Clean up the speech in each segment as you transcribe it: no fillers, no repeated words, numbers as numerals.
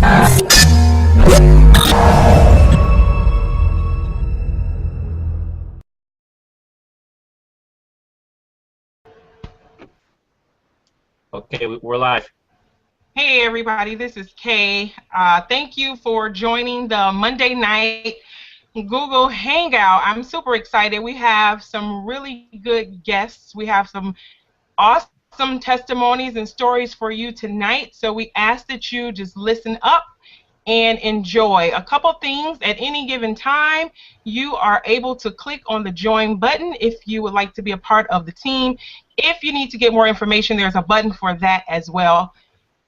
Okay, we're live. Hey everybody, this is Kay. Thank you for joining the Monday night Google Hangout. I'm super excited. We have some really good guests. We have some awesome testimonies and stories for you tonight. So we ask that you just listen up and enjoy. A couple things: at any given time, you are able to click on the join button if you would like to be a part of the team. If you need to get more information, there's a button for that as well.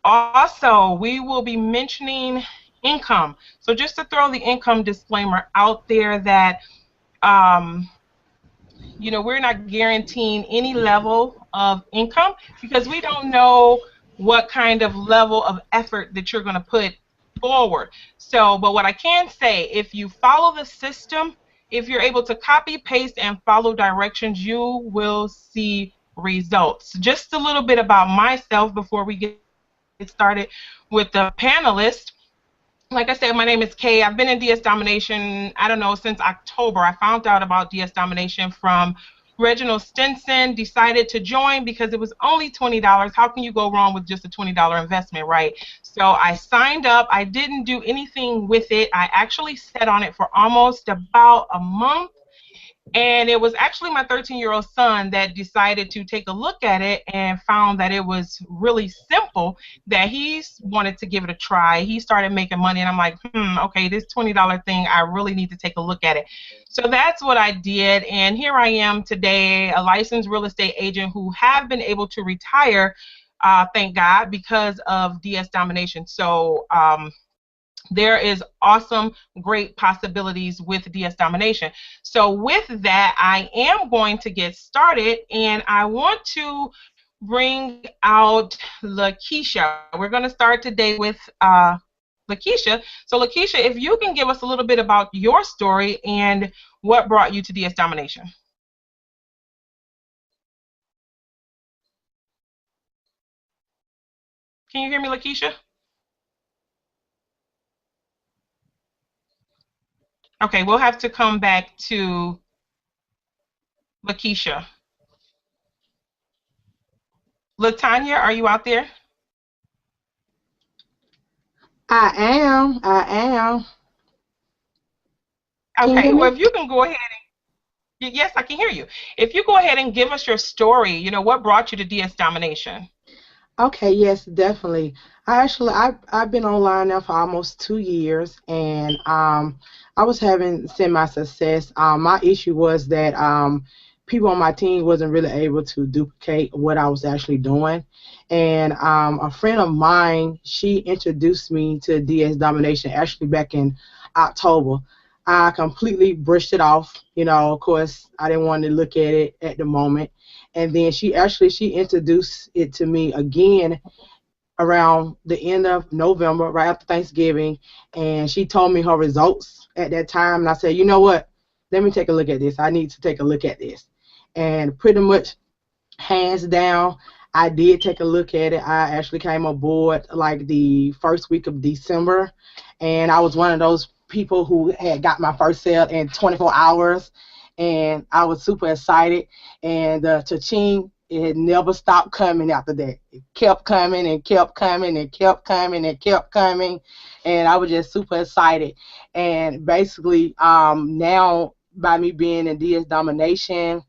Also, we will be mentioning income. So just to throw the income disclaimer out there that, we're not guaranteeing any level of income because we don't know what kind of level of effort that you're going to put forward. So, but what I can say, if you follow the system, if you're able to copy, paste, and follow directions, you will see results. Just a little bit about myself before we get started with the panelists. Like I said, my name is Kay. I've been in DS Domination, I don't know, since October. I found out about DS Domination from Reginald Stinson, decided to join because it was only $20. How can you go wrong with just a $20 investment, right? So I signed up. I didn't do anything with it. I actually sat on it for almost about a month. And it was actually my 13-year-old son that decided to take a look at it and found that it was really simple, that he wanted to give it a try. He started making money, and I'm like, okay, this $20 thing, I really need to take a look at it. So that's what I did, and here I am today, a licensed real estate agent who have been able to retire, thank God, because of DS Domination. So there is awesome, great possibilities with DS Domination. So with that, I am going to get started, and I want to bring out Lakeisha. We're going to start today with Lakeisha. So Lakeisha, if you can give us a little bit about your story and what brought you to DS Domination. Can you hear me, Lakeisha? Okay, we'll have to come back to Lakeisha. Latanya, are you out there? I am. Okay, well, if you can go ahead and, yes, I can hear you. If you go ahead and give us your story, what brought you to DS Domination? Okay, yes, definitely. I've been online now for almost 2 years, and I was having semi-success. My issue was that people on my team wasn't really able to duplicate what I was actually doing, and a friend of mine, she introduced me to DS Domination actually back in October. I completely brushed it off. Of course, I didn't want to look at it at the moment. And then she introduced it to me again around the end of November, right after Thanksgiving, and she told me her results at that time, and I said, you know what, let me take a look at this. I need to take a look at this. And pretty much, hands down, I did take a look at it. I actually came aboard like the first week of December, and I was one of those people who had got my first sale in 24 hours. And I was super excited, and cha-ching, it had never stopped coming after that. It kept coming and kept coming and kept coming and kept coming, and I was just super excited. And basically, now, by me being in DS Domination,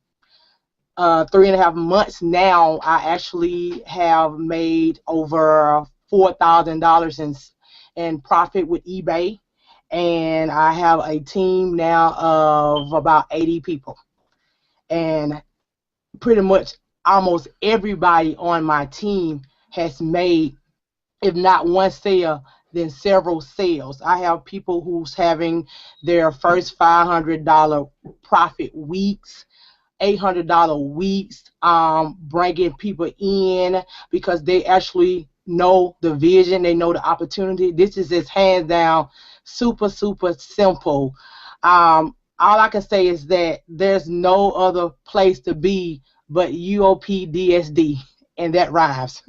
3.5 months now, I actually have made over $4,000 in profit with eBay. And I have a team now of about 80 people. And pretty much almost everybody on my team has made, if not one sale, then several sales. I have people who's having their first $500 profit weeks, $800 weeks, bringing people in because they actually know the vision, they know the opportunity. This is just hands down super, super simple. All I can say is that there's no other place to be but UOP DSD, and that rhymes.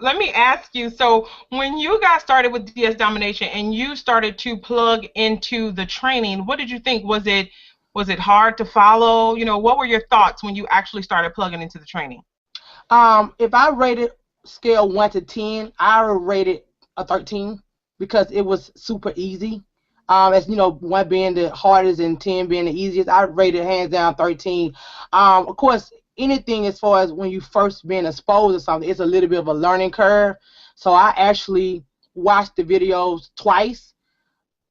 let me ask you, so when you got started with DS Domination and you started to plug into the training, what did you think? Was it hard to follow? You know, what were your thoughts when you actually started plugging into the training? If I rated scale 1 to 10, I would rate it a 13 because it was super easy. As you know, 1 being the hardest and 10 being the easiest, I rated hands down 13. Of course, anything as far as when you first being exposed to something, it's a little bit of a learning curve. So I actually watched the videos twice.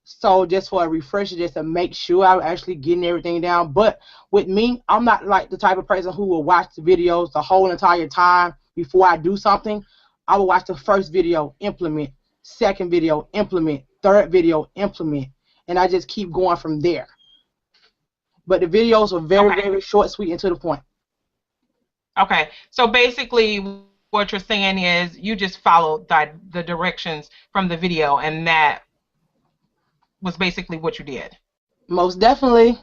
So just for a refresher, just to make sure I'm actually getting everything down. But with me, I'm not like the type of person who will watch the videos the whole entire time before I do something. I will watch the first video, implement, second video, implement, third video, implement, and I just keep going from there. But the videos are very, Okay. very short, sweet, and to the point. Okay. So basically, what you're saying is you just followed the directions from the video, and that was basically what you did. Most definitely.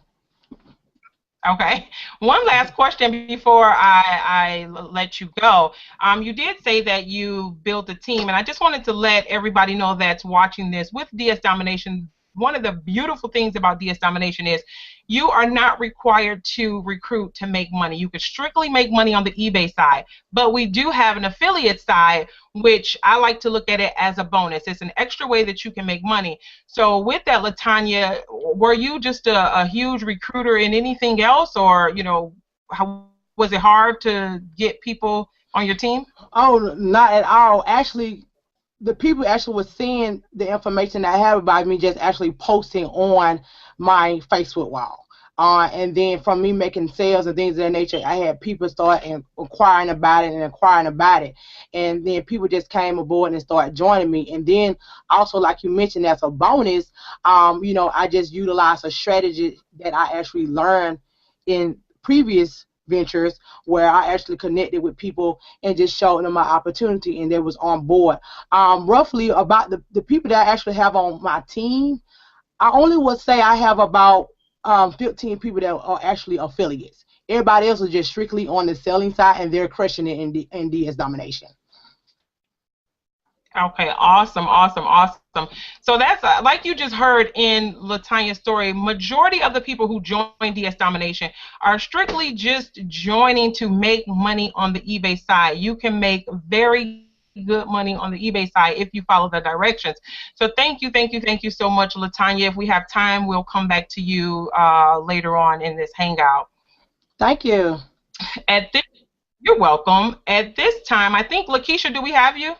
Okay. One last question before I let you go. You did say that you built a team, and I just wanted to let everybody know that's watching this with DS Domination. One of the beautiful things about DS Domination is you are not required to recruit to make money. You could strictly make money on the eBay side, but we do have an affiliate side, which I like to look at it as a bonus. It's an extra way that you can make money. So with that, Latanya, were you just a huge recruiter in anything else, or how was it hard to get people on your team? Oh, not at all. Actually, the people actually were seeing the information I have about me just actually posting on my Facebook wall. And then from me making sales and things of that nature, I had people start inquiring about it and inquiring about it. And then people just came aboard and started joining me. And then also, like you mentioned, as a bonus, I just utilized a strategy that I actually learned in previous ventures where I actually connected with people and just showed them my opportunity and they was on board. Roughly about the people that I actually have on my team, I only would say I have about 15 people that are actually affiliates. Everybody else is just strictly on the selling side and they're crushing it in DS Domination. Okay, awesome, awesome, awesome. So that's like you just heard in Latanya's story. Majority of the people who join DS Domination are strictly just joining to make money on the eBay side. You can make very good money on the eBay side if you follow the directions. So thank you, thank you, thank you so much, Latanya. If we have time, we'll come back to you later on in this hangout. Thank you. At this, you're welcome. At this time, I think Lakeisha, do we have you?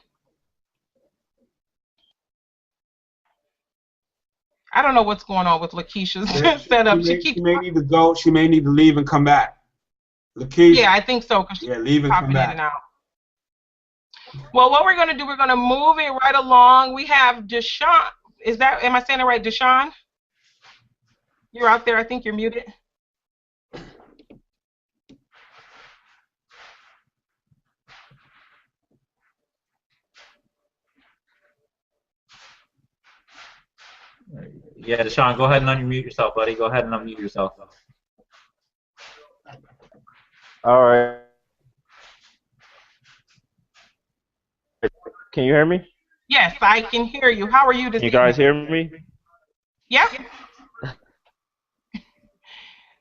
I don't know what's going on with Lakeisha's Yeah, setup. she may need to go. She may need to leave and come back. Lakeisha. Yeah, I think so. Yeah, leave and come back. In and out. Well, what we're going to do, we're going to move it right along. We have Deshaun. Am I saying it right, Deshaun? You're out there. I think you're muted. Yeah, Deshaun, go ahead and unmute yourself, buddy. Go ahead and unmute yourself. All right. Can you hear me? Yes, I can hear you. How are you this evening? You guys hear me? Yeah.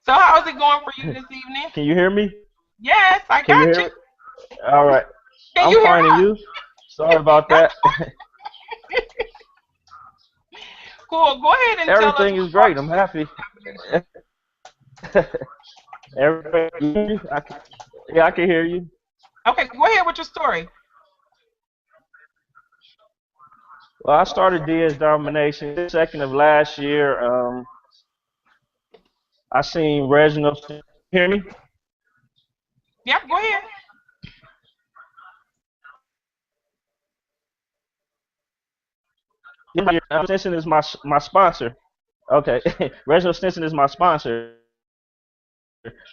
So how is it going for you this evening? Can you hear me? Yes, I got you. All right. Can you I'm finding you. Sorry about that. Cool. Go ahead and everything is great. I'm happy. Everything. I can hear you. Okay, go ahead with your story. Well, I started DS Domination second of last year. I seen Reginald. Hear me? Yep, go ahead. Stinson is my sponsor. Okay, Reginald Stinson is my sponsor,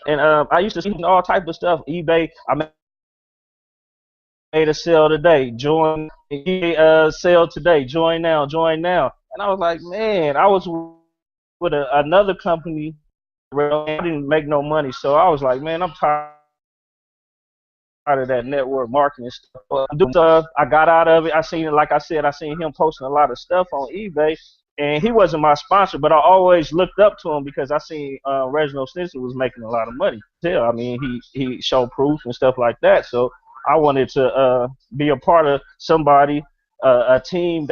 and I used to see all type of stuff. eBay. I made a sale today. Join eBay sale today. Join now. Join now. And I was like, man, I was with another company. I didn't make no money, so I was like, man, I'm tired out of that network marketing stuff. I got out of it. I seen it, like I said, I seen him posting a lot of stuff on eBay, and he wasn't my sponsor, but I always looked up to him because I seen Reginald Stinson was making a lot of money. Yeah, I mean, he showed proof and stuff like that. So I wanted to be a part of somebody, a team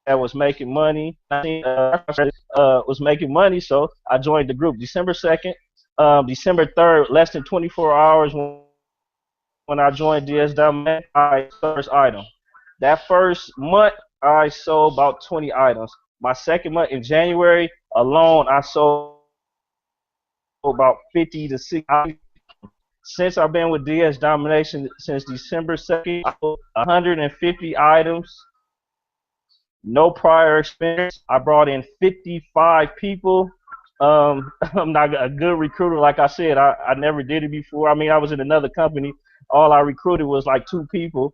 that was making money. Was making money, so I joined the group December 2nd. December 3rd, less than 24 hours when I joined DS Domination, I first item. That first month, I sold about 20 items. My second month in January alone, I sold about 50 to 60 items. Since I've been with DS Domination since December 2nd, I sold 150 items. No prior experience. I brought in 55 people. I'm not a good recruiter, like I said. I never did it before. I mean, I was in another company. All I recruited was like 2 people.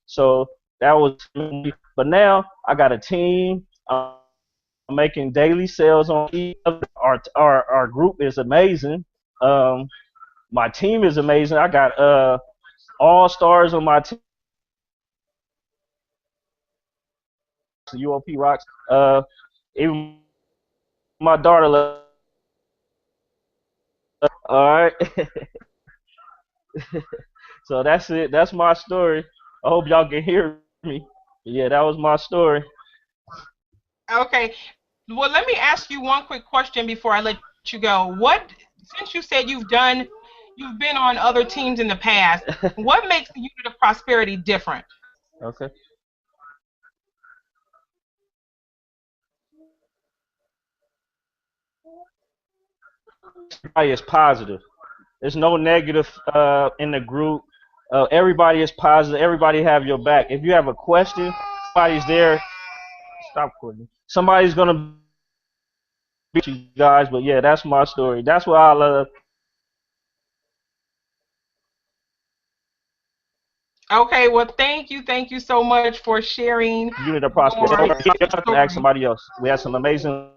So that was me. But now I got a team. I'm making daily sales on each other. Our group is amazing. My team is amazing. I got all stars on my team. UOP rocks. Even my daughter. All right. So that's it. That's my story. I hope y'all can hear me. Yeah, that was my story. Okay. Well, let me ask you one quick question before I let you go. Since you said you've been on other teams in the past, what makes the Unit of Prosperity different? Okay. Everybody is positive. There's no negative in the group. Everybody is positive. Everybody have your back. If you have a question, somebody's there. Stop quitting. Somebody's gonna beat you guys. But yeah, that's my story. That's what I love. Okay. Well, thank you so much for sharing. Unit of Prosperity. Ask somebody else. We have some amazing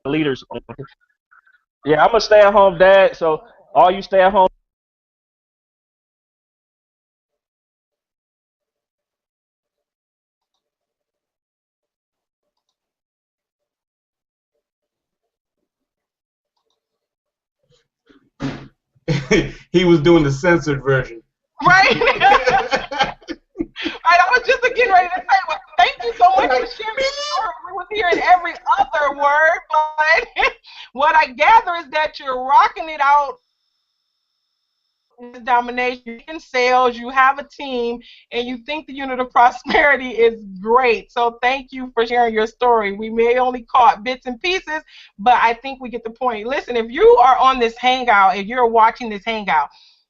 leaders. Yeah, I'm a stay-at-home dad, so all you stay-at-home. He was doing the censored version. Right. I was just getting ready to say, well, thank you so much for sharing your story. We was hearing every other word, but what I gather is that you're rocking it out. Domination in sales, you have a team, and you think the Unit of Prosperity is great. So thank you for sharing your story. We may only caught bits and pieces, but I think we get the point. Listen, if you are on this Hangout, if you're watching this Hangout,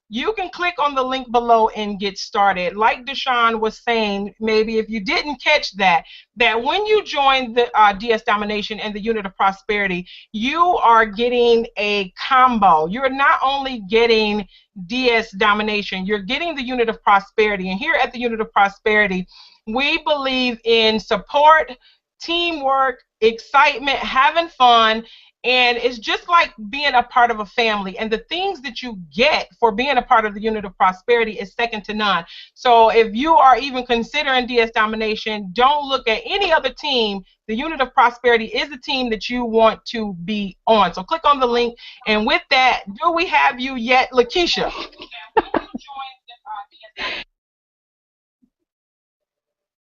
you can click on the link below and get started. Like Deshaun was saying, maybe if you didn't catch that when you join the DS Domination and the Unit of Prosperity, you are getting a combo. You're not only getting DS Domination, you're getting the Unit of Prosperity. And here at the Unit of Prosperity, we believe in support, teamwork, excitement, having fun, and it's just like being a part of a family. And the things that you get for being a part of the Unit of Prosperity is second to none. So if you are even considering DS Domination, don't look at any other team. The Unit of Prosperity is the team that you want to be on. So click on the link. And with that, do we have you yet, Lakeisha?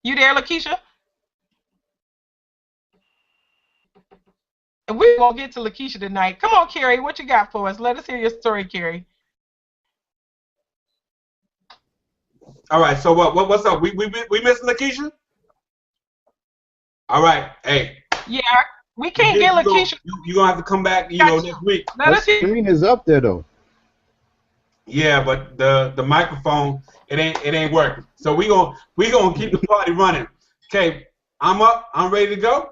You there, Lakeisha? And we won't get to Lakeisha tonight. Come on, Carrie, what you got for us? Let us hear your story, Carrie. All right, so what's up? We missed Lakeisha? All right, hey. Yeah, we can't get Lakeisha. You're going to have to come back, next week. The screen is up there, though. Yeah, but the microphone, it ain't working. So we gonna keep the party running. Okay, I'm up. I'm ready to go.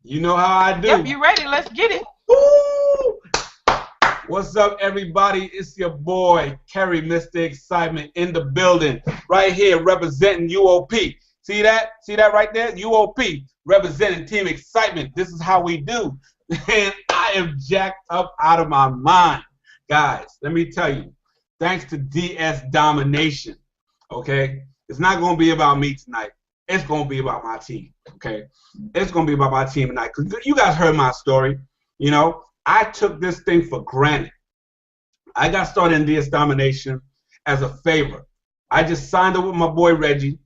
You know how I do. Yep, you ready? Let's get it. Woo! What's up, everybody? It's your boy, Kerry, Mr. Excitement, in the building, right here representing UOP. See that? See that right there? UOP, representing Team Excitement. This is how we do. And I am jacked up out of my mind. Guys, let me tell you, thanks to DS Domination, okay? It's not going to be about me tonight. It's going to be about my team, okay? It's going to be about my team tonight. Because you guys heard my story. You know, I took this thing for granted. I got started in DS Domination as a favor. I just signed up with my boy Reggie,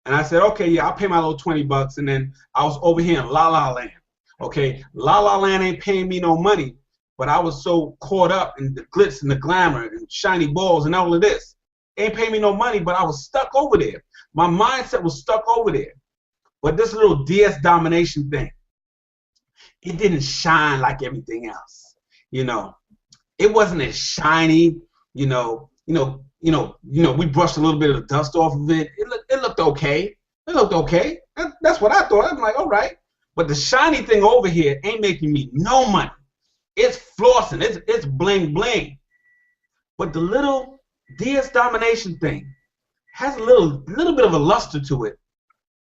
and I said, okay, yeah, I'll pay my little 20 bucks, and then I was over here in La La Land. Okay, La La Land ain't paying me no money, but I was so caught up in the glitz and the glamour and shiny balls and all of this. Ain't paying me no money, but I was stuck over there. My mindset was stuck over there. But this little DS Domination thing, it didn't shine like everything else. You know, it wasn't as shiny. We brushed a little bit of the dust off of it. It looked okay. It looked okay. That's what I thought. I'm like, all right. But the shiny thing over here ain't making me no money. It's flossing. It's bling bling. But the little DS Domination thing has a little bit of a luster to it.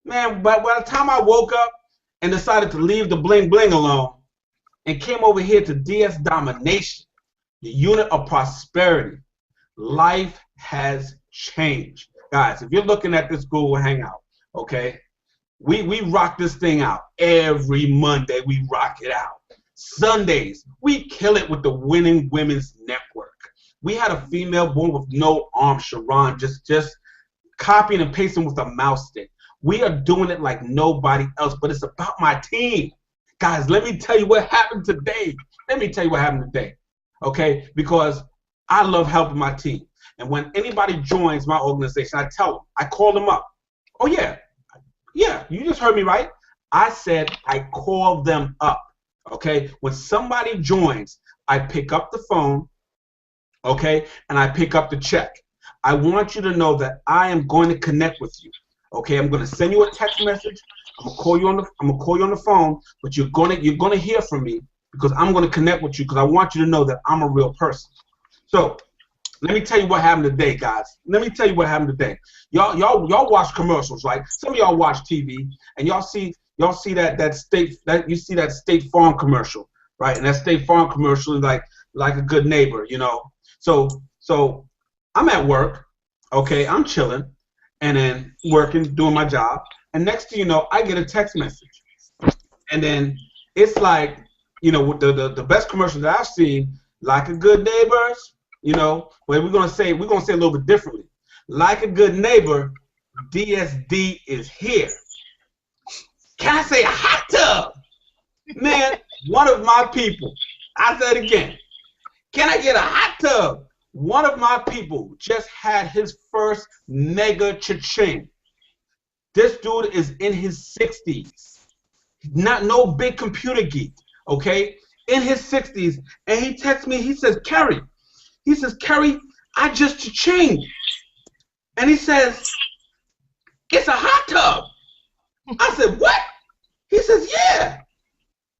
Man, by the time I woke up and decided to leave the bling bling alone and came over here to DS Domination, the unit of prosperity, life has changed. Guys, if you're looking at this Google Hangout, okay, we rock this thing out. Every Monday, we rock it out. Sundays, we kill it with the Winning Women's Network. We had a female born with no arm, Sharon, just copying and pasting with a mouse stick. We are doing it like nobody else, but it's about my team. Guys, let me tell you what happened today. Okay? Because I love helping my team. And when anybody joins my organization, I tell them, I call them up. Oh, yeah, you just heard me right. I said I call them up, okay? When somebody joins, I pick up the phone, okay, and I pick up the check. I want you to know that I am going to connect with you, okay? I'm going to send you a text message. I'm going to call you on the phone, but you're going to hear from me because I'm going to connect with you because I want you to know that I'm a real person. So let me tell you what happened today, guys. Let me tell you what happened today. Y'all watch commercials, right? Some of y'all watch TV and y'all see that State Farm commercial, right? And that State Farm commercial is like a good neighbor, you know. So I'm at work, okay, I'm chilling, and then working, doing my job, and next thing you know, I get a text message, and then it's like, you know, the best commercial that I've seen, like a good neighbors. You know, well, we're gonna say a little bit differently. Like a good neighbor, DSD is here. Can I say a hot tub? Man, one of my people, I said it again. Can I get a hot tub? One of my people just had his first mega cha-ching. This dude is in his 60s. No big computer geek, okay? In his 60s, and he texts me, he says, Kerry, I just cha-chinged. And he says, it's a hot tub. I said, what? He says, yeah.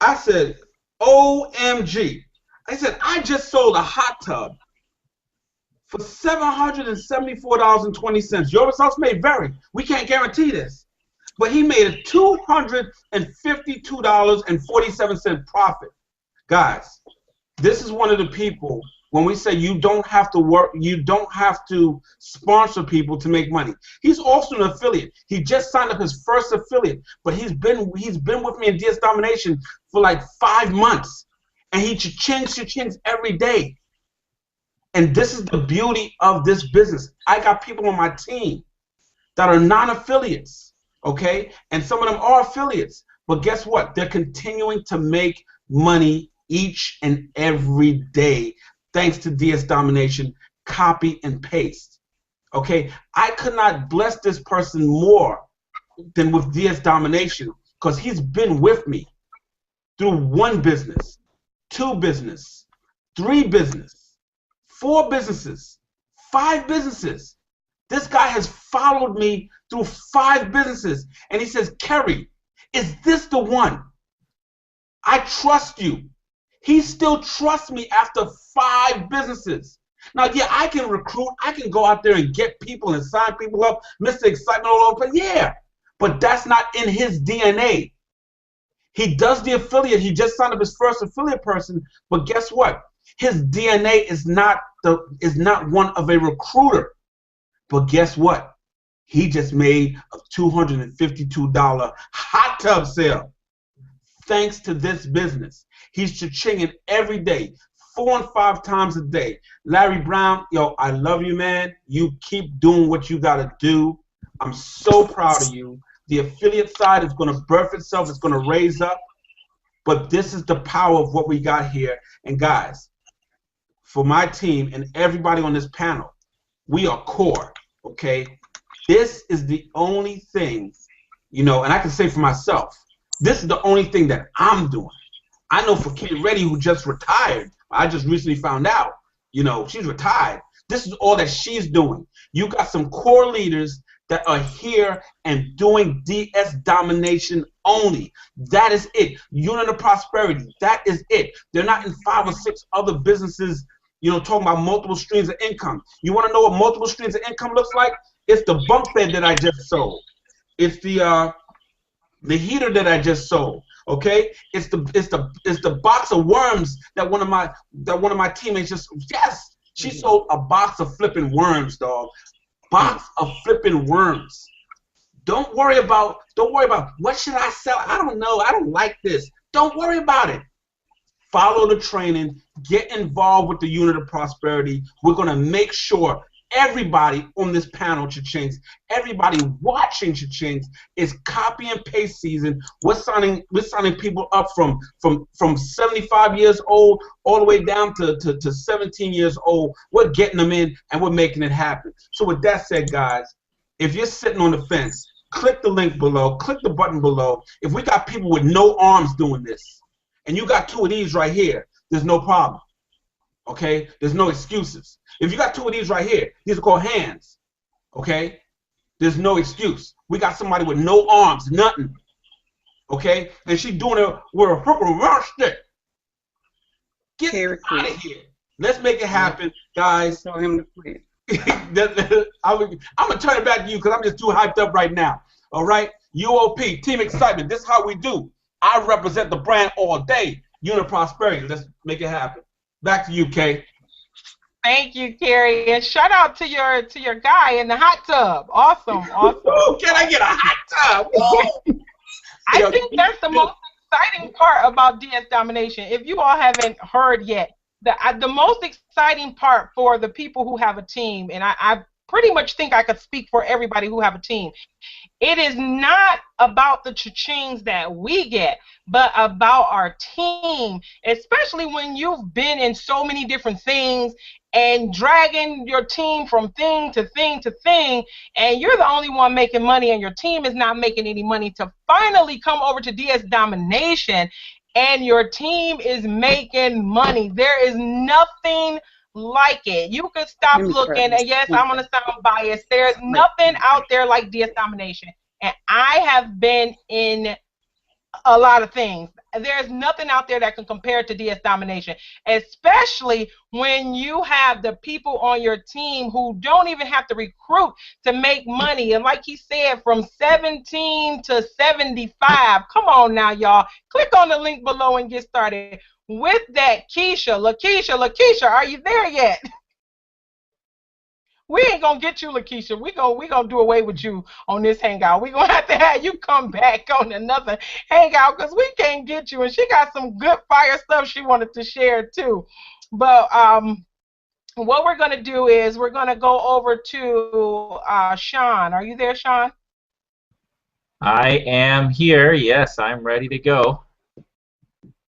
I said, OMG. I said, I just sold a hot tub for $774.20. Your results may vary. We can't guarantee this. But he made a $252.47 profit. Guys, this is one of the people, when we say you don't have to work, you don't have to sponsor people to make money. He's also an affiliate. He just signed up his first affiliate, but he's been with me in DS Domination for like 5 months. And he cha-chings every day. And this is the beauty of this business. I got people on my team that are non-affiliates, okay? And some of them are affiliates. But guess what? They're continuing to make money each and every day thanks to DS Domination, copy and paste, okay? I could not bless this person more than with DS Domination because he's been with me through 1 business, 2 business, 3 business, 4 businesses, 5 businesses. This guy has followed me through 5 businesses, and he says, Kerry, is this the one? I trust you. He still trusts me after 5 businesses. Now, yeah, I can recruit. I can go out there and get people and sign people up, Mr. Excitement all over, yeah. but that's not in his DNA. He does the affiliate. He just signed up his first affiliate person, but guess what? His DNA is not one of a recruiter. But guess what? He just made a $252 hot tub sale. Thanks to this business. He's cha-chinging every day, 4 and 5 times a day. Larry Brown, yo, I love you, man. You keep doing what you got to do. I'm so proud of you. The affiliate side is going to birth itself. It's going to raise up. But this is the power of what we got here. And guys, for my team and everybody on this panel, we are core, okay? This is the only thing, you know, and I can say for myself, this is the only thing that I'm doing. I know for Kid Reddy, who just retired, I just recently found out, you know, she's retired. This is all that she's doing. You got some core leaders that are here and doing DS domination only. That is it. Unit of Prosperity, that is it. They're not in 5 or 6 other businesses, you know, talking about multiple streams of income. You want to know what multiple streams of income looks like? It's the bunk bed that I just sold. It's the heater that I just sold. Okay, it's the box of worms that one of my teammates just, yes, she sold a box of flipping worms, dog. Box of flipping worms. Don't worry about what should I sell? I don't know. I don't like this. Don't worry about it. Follow the training. Get involved with the Unit of Prosperity. We're gonna make sure everybody on this panel, cha-chings, everybody watching cha-chings, is copy and paste season. We're signing people up from 75 years old all the way down to 17 years old. We're getting them in and we're making it happen. So with that said, guys, if you're sitting on the fence, click the link below, click the button below. If we got people with no arms doing this, and you got 2 of these right here, there's no problem. Okay? There's no excuses. If you got 2 of these right here, these are called hands. Okay? There's no excuse. We got somebody with no arms, nothing. Okay? And she doing it with a hook and round stick. Get out of here. Let's make it happen, guys. Tell him to quit. I'm going to turn it back to you because I'm just too hyped up right now. All right? UOP, Team Excitement. This is how we do. I represent the brand all day. Unit Prosperity. Let's make it happen. Back to you, Kay. Thank you, Carrie, and shout out to your guy in the hot tub. Awesome, awesome. Oh, can I get a hot tub? I think that's the most exciting part about DS Domination. If you all haven't heard yet, the most exciting part for the people who have a team, and I pretty much think I could speak for everybody who have a team, it is not about the cha-chings that we get, but about our team, especially when you've been in so many different things and dragging your team from thing to thing to thing, and you're the only one making money and your team is not making any money, to finally come over to DS Domination and your team is making money. There is nothing like it. You could stop looking, and yes, I'm going to sound biased. There's nothing out there like DS Domination, and I have been in a lot of things. There's nothing out there that can compare to DS Domination, especially when you have the people on your team who don't even have to recruit to make money. And like he said, from 17 to 75. Come on now, y'all. Click on the link below and get started. With that, Lakeisha, are you there yet? We ain't gonna get you, Lakeisha. We gonna do away with you on this hangout. We gonna have you come back on another hangout because we can't get you. And she got some good fire stuff she wanted to share too. But what we're gonna do is we're gonna go over to Sean. Are you there, Sean? I am here. Yes, I'm ready to go.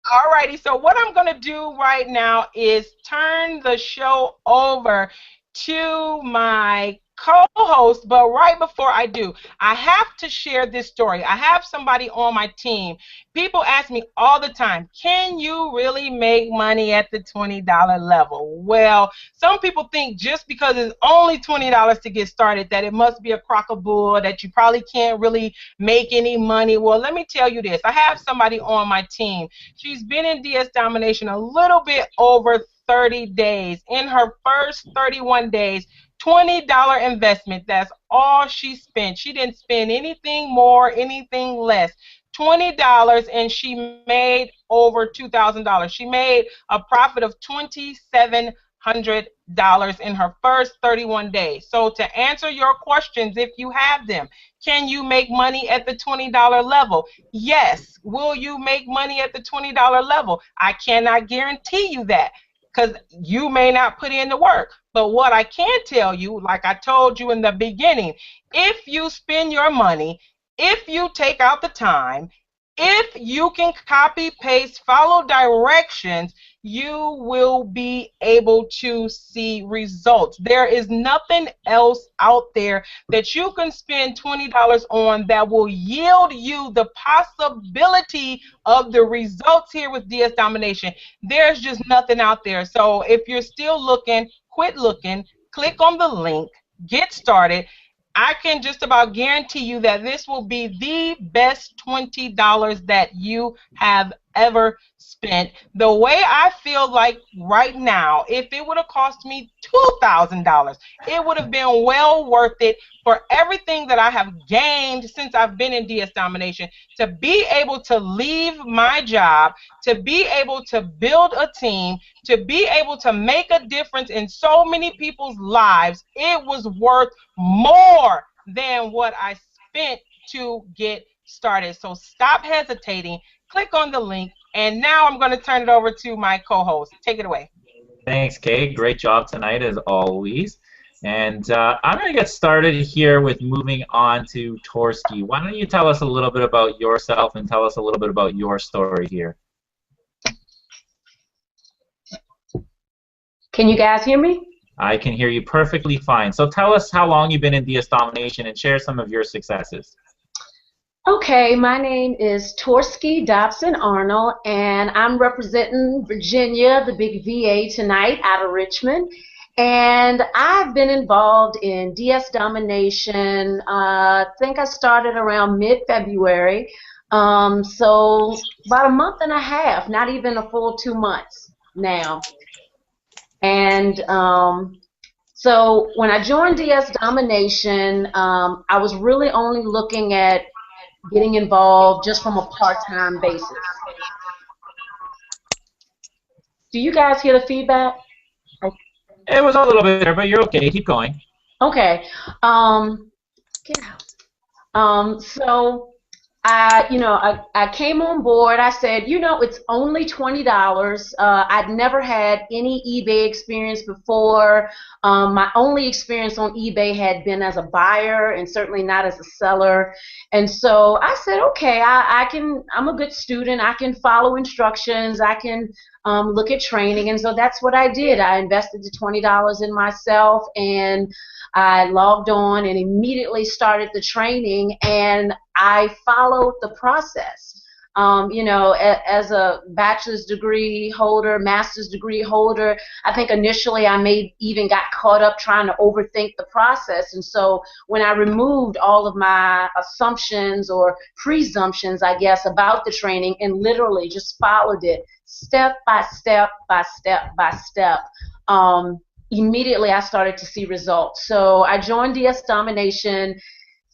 Alrighty, so what I'm going to do right now is turn the show over to my co-host, but right before I do, I have to share this story. I have somebody on my team. People ask me all the time, can you really make money at the $20 level? Well, some people think just because it's only $20 to get started that it must be a crock of bull, that you probably can't really make any money. Well, let me tell you this. I have somebody on my team. She's been in DS Domination a little bit over 30 days. In her first 31 days, $20 investment. That's all she spent. She didn't spend anything more, anything less. $20, and she made over $2,000. She made a profit of $2,700 in her first 31 days. So to answer your questions, if you have them, can you make money at the $20 level? Yes. Will you make money at the $20 level? I cannot guarantee you that, because you may not put in the work. But what I can tell you, like I told you in the beginning, if you spend your money, if you take out the time, if you can copy, paste, follow directions, you will be able to see results. There is nothing else out there that you can spend $20 on that will yield you the possibility of the results here with DS Domination. There's just nothing out there. So if you're still looking, quit looking, click on the link, get started. I can just about guarantee you that this will be the best $20 that you have ever spent. The way I feel like right now, if it would have cost me $2,000, it would have been well worth it for everything that I have gained since I've been in DS Domination, to be able to leave my job, to be able to build a team, to be able to make a difference in so many people's lives. It was worth more than what I spent to get started. So stop hesitating, click on the link, and now I'm going to turn it over to my co-host. Take it away. Thanks, Kay. Great job tonight, as always. And I'm going to get started here with moving on to Torsky. Why don't you tell us a little bit about yourself and tell us a little bit about your story here? Can you guys hear me? I can hear you perfectly fine. So tell us how long you've been in DS Domination and share some of your successes. Okay, my name is Torsky Dobson Arnold, and I'm representing Virginia, the big VA tonight out of Richmond. And I've been involved in DS Domination, I think I started around mid-February, so about a month and a half, not even a full 2 months now. And so when I joined DS Domination, I was really only looking at getting involved just from a part-time basis. Do you guys hear the feedback? It was a little bit there, but you're okay. Keep going. Okay. Get out. So I came on board. I said, it's only $20. I'd never had any eBay experience before. My only experience on eBay had been as a buyer and certainly not as a seller. And so I said, okay, I'm a good student. I can follow instructions. I can look at training. And so that's what I did. I invested the $20 in myself, and I logged on and immediately started the training, and I followed the process. As a bachelor's degree holder, master's degree holder, I think initially I even got caught up trying to overthink the process. And so when I removed all of my assumptions or presumptions, I guess, about the training and literally just followed it step by step by step by step, immediately I started to see results. So I joined DS Domination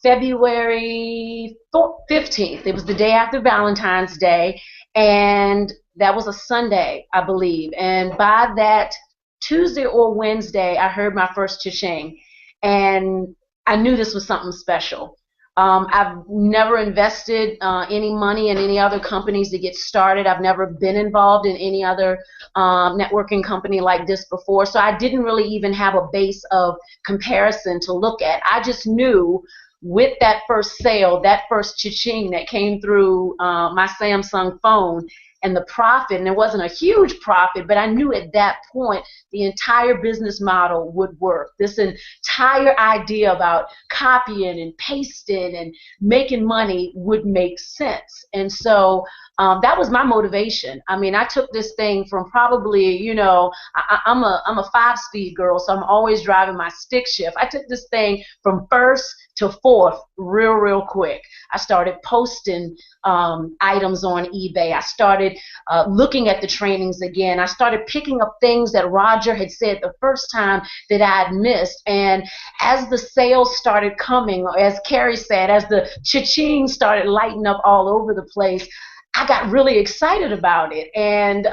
February 15th. It was the day after Valentine's Day, and that was a Sunday, I believe. And by that Tuesday or Wednesday, I heard my first cha-ching, and I knew this was something special. I've never invested any money in any other companies to get started. I've never been involved in any other networking company like this before, so I didn't really even have a base of comparison to look at. I just knew with that first sale, that first cha-ching that came through my Samsung phone, and the profit, and it wasn't a huge profit, but I knew at that point the entire business model would work. This entire idea about copying and pasting and making money would make sense. And so that was my motivation. I mean, I took this thing from probably, I'm a 5-speed girl, so I'm always driving my stick shift. I took this thing from first to fourth real quick. I started posting items on eBay. I started started looking at the trainings again. I started picking up things that Roger had said the first time that I had missed. And as the sales started coming, or as Carrie said, as the cha-ching started lighting up all over the place, I got really excited about it and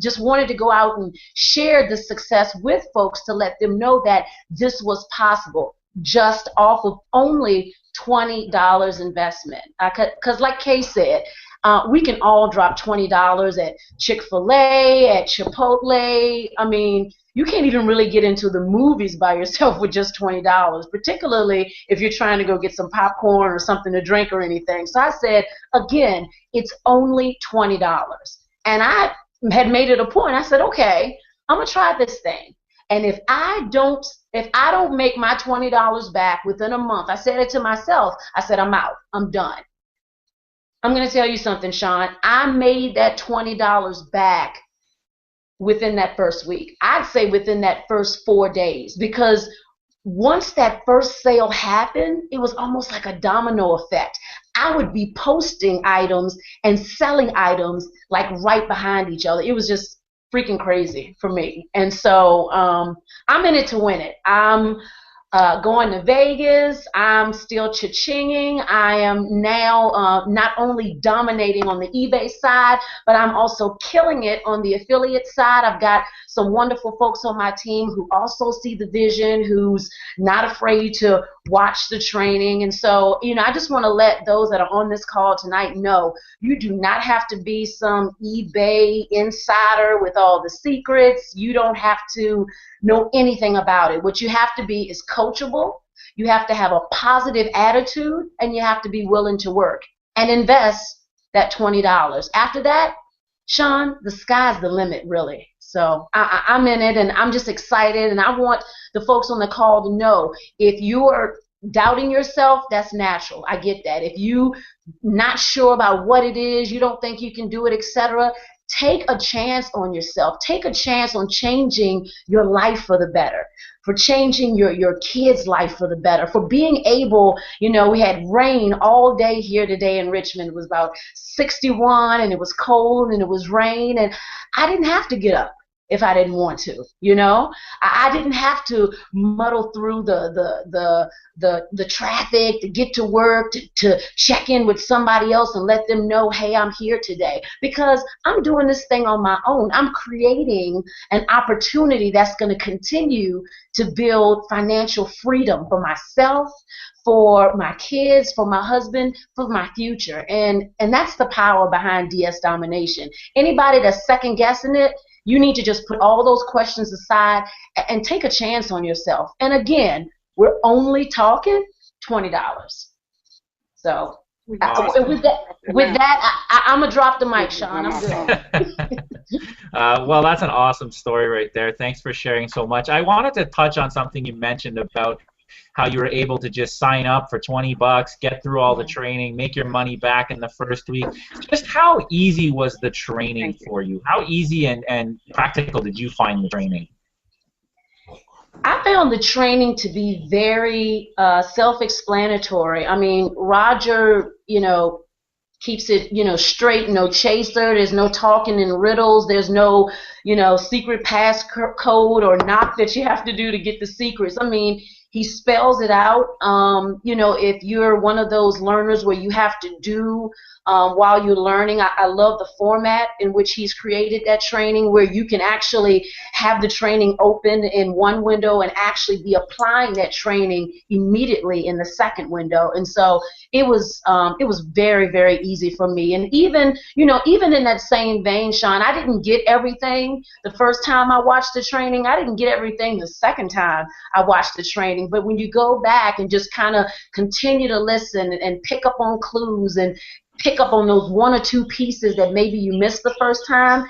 just wanted to go out and share the success with folks to let them know that this was possible just off of only $20 investment. Because like Kay said, we can all drop $20 at Chick-fil-A, at Chipotle. I mean, you can't even really get into the movies by yourself with just $20, particularly if you're trying to go get some popcorn or something to drink or anything. So I said, again, it's only $20. And I had made it a point. I said, okay, I'm going to try this thing. And if I don't make my $20 back within a month, I said it to myself, I said, I'm out. I'm done. I'm going to tell you something, Sean. I made that $20 back within that first week. I'd say within that first 4 days, because once that first sale happened, it was almost like a domino effect. I would be posting items and selling items like right behind each other. It was just freaking crazy for me. And so I'm in it to win it. I'm going to Vegas. I'm still cha-chinging. I am now not only dominating on the eBay side, but I'm also killing it on the affiliate side. I've got some wonderful folks on my team who also see the vision, who's not afraid to watch the training. And so, you know, I just want to let those that are on this call tonight know you do not have to be some eBay insider with all the secrets. You don't have to know anything about it. What you have to be is coachable. You have to have a positive attitude, and you have to be willing to work and invest that $20. After that, Sean, the sky's the limit, really. So I'm in it, and I'm just excited, and I want the folks on the call to know if you're doubting yourself, that's natural. I get that. If you're not sure about what it is, you don't think you can do it, etc., take a chance on yourself. Take a chance on changing your life for the better, for changing your kids' life for the better, for being able, you know, we had rain all day here today in Richmond. It was about 61, and it was cold, and it was rain, and I didn't have to get up if I didn't want to, you know. I didn't have to muddle through the traffic to get to work, to check in with somebody else and let them know, hey, I'm here today, because I'm doing this thing on my own. I'm creating an opportunity that's going to continue to build financial freedom for myself, for my kids, for my husband, for my future. And that's the power behind DS Domination. Anybody that's second guessing it, you need to just put all those questions aside and take a chance on yourself. And again, we're only talking $20. So Awesome. with that, I'm going to drop the mic, Sean. I'm good. Well, that's an awesome story right there. Thanks for sharing so much. I wanted to touch on something you mentioned about how you were able to just sign up for $20, get through all the training, make your money back in the first week. Just how easy was the training for you? How easy and practical did you find the training? I found the training to be very self-explanatory. I mean, Roger, you know, keeps it, you know, straight, no chaser. There's no talking in riddles. There's no, you know, secret passcode or knock that you have to do to get the secrets. I mean, he spells it out. You know, if you're one of those learners where you have to do while you're learning, I love the format in which he's created that training, where you can actually have the training open in one window and actually be applying that training immediately in the second window. And so it was very, very easy for me. And even, you know, even in that same vein, Sean, I didn't get everything the first time I watched the training. I didn't get everything the second time I watched the training. But when you go back and just kind of continue to listen and pick up on clues and pick up on those one or two pieces that maybe you missed the first time,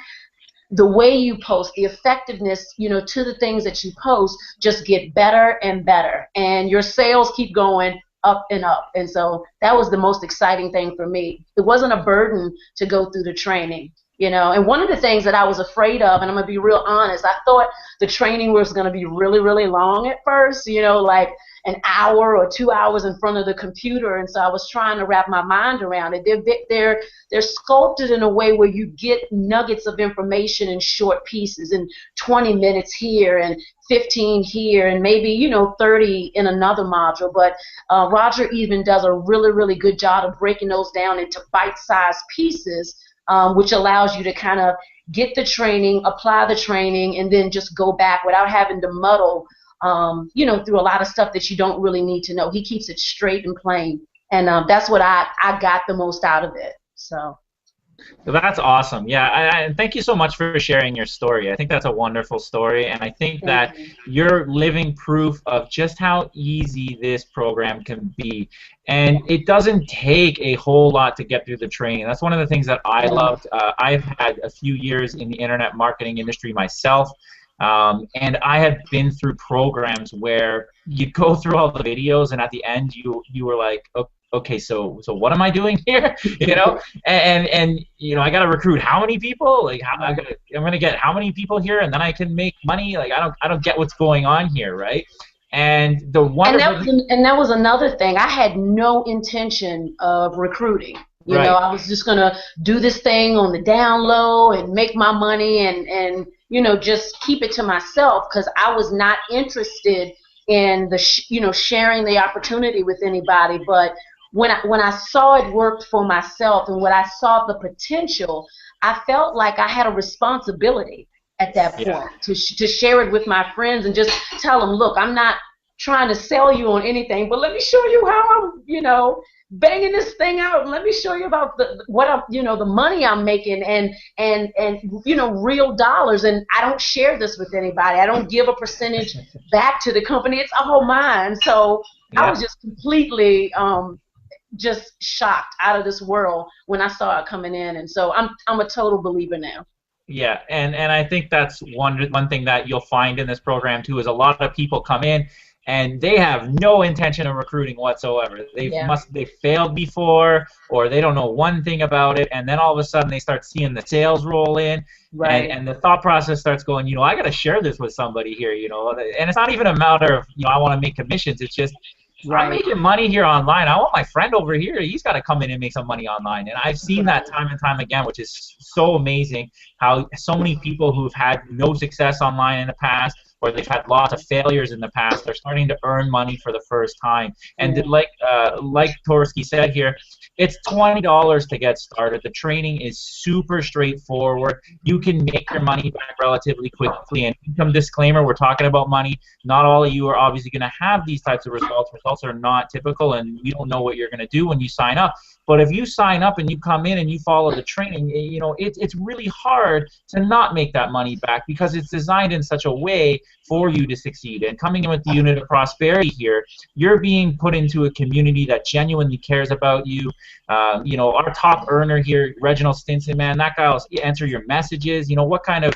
the way you post, the effectiveness, you know, to the things that you post just get better and better, and your sales keep going up and up. And so that was the most exciting thing for me. It wasn't a burden to go through the training, you know. And one of the things that I was afraid of, and I'm gonna be real honest, I thought the training was gonna be really, really long at first, you know, like, an hour or 2 hours in front of the computer, and so I was trying to wrap my mind around it. They're sculpted in a way where you get nuggets of information in short pieces, in 20 minutes here and 15 here, and maybe, you know, 30 in another module. But Roger even does a really, really good job of breaking those down into bite-sized pieces, which allows you to kind of get the training, apply the training, and then just go back without having to muddle, you know, through a lot of stuff that you don't really need to know. He keeps it straight and plain, and that's what I got the most out of it. So. That's awesome. Yeah, and thank you so much for sharing your story. I think that's a wonderful story, and I think that you're living proof of just how easy this program can be. And it doesn't take a whole lot to get through the training. That's one of the things that I loved. I've had a few years in the internet marketing industry myself, and I had been through programs where you go through all the videos, and at the end you were like, okay, so what am I doing here? You know, and you know, I got to recruit how many people? Like, I'm gonna get how many people here, and then I can make money? Like, I don't get what's going on here, right? And the wonderful and that was another thing. I had no intention of recruiting. You know, I was just gonna do this thing on the down low and make my money and you know, just keep it to myself, because I was not interested in the you know, sharing the opportunity with anybody. But when I saw it worked for myself, and when I saw the potential, I felt like I had a responsibility at that point to share it with my friends and just tell them, look, I'm not trying to sell you on anything, but let me show you how I'm, you know, banging this thing out, and let me show you about what I'm, you know, the money I'm making, and you know, real dollars. And I don't share this with anybody. I don't give a percentage back to the company. It's all mine. So I was just completely just shocked, out of this world, when I saw it coming in. And so I'm a total believer now. Yeah, and I think that's one thing that you'll find in this program too, is a lot of people come in and they have no intention of recruiting whatsoever. They've failed before, or they don't know one thing about it, and then all of a sudden they start seeing the sales roll in, and the thought process starts going, you know, I got to share this with somebody here, you know. And it's not even a matter of, you know, I want to make commissions. It's just, I'm making money here online. I want my friend over here, he's got to come in and make some money online. And I've seen that time and time again, which is so amazing, how so many people who've had no success online in the past, or they've had lots of failures in the past, they're starting to earn money for the first time. And like Torsky said here, it's $20 to get started. The training is super straightforward. You can make your money back relatively quickly. And income disclaimer, we're talking about money. Not all of you are obviously going to have these types of results. Results are not typical, and you don't know what you're going to do when you sign up. But if you sign up and you come in and you follow the training, you know, it's really hard to not make that money back, because it's designed in such a way for you to succeed. And coming in with the Unit of Prosperity here, you're being put into a community that genuinely cares about you. You know, our top earner here, Reginald Stinson, man, that guy will answer your messages. You know, what kind of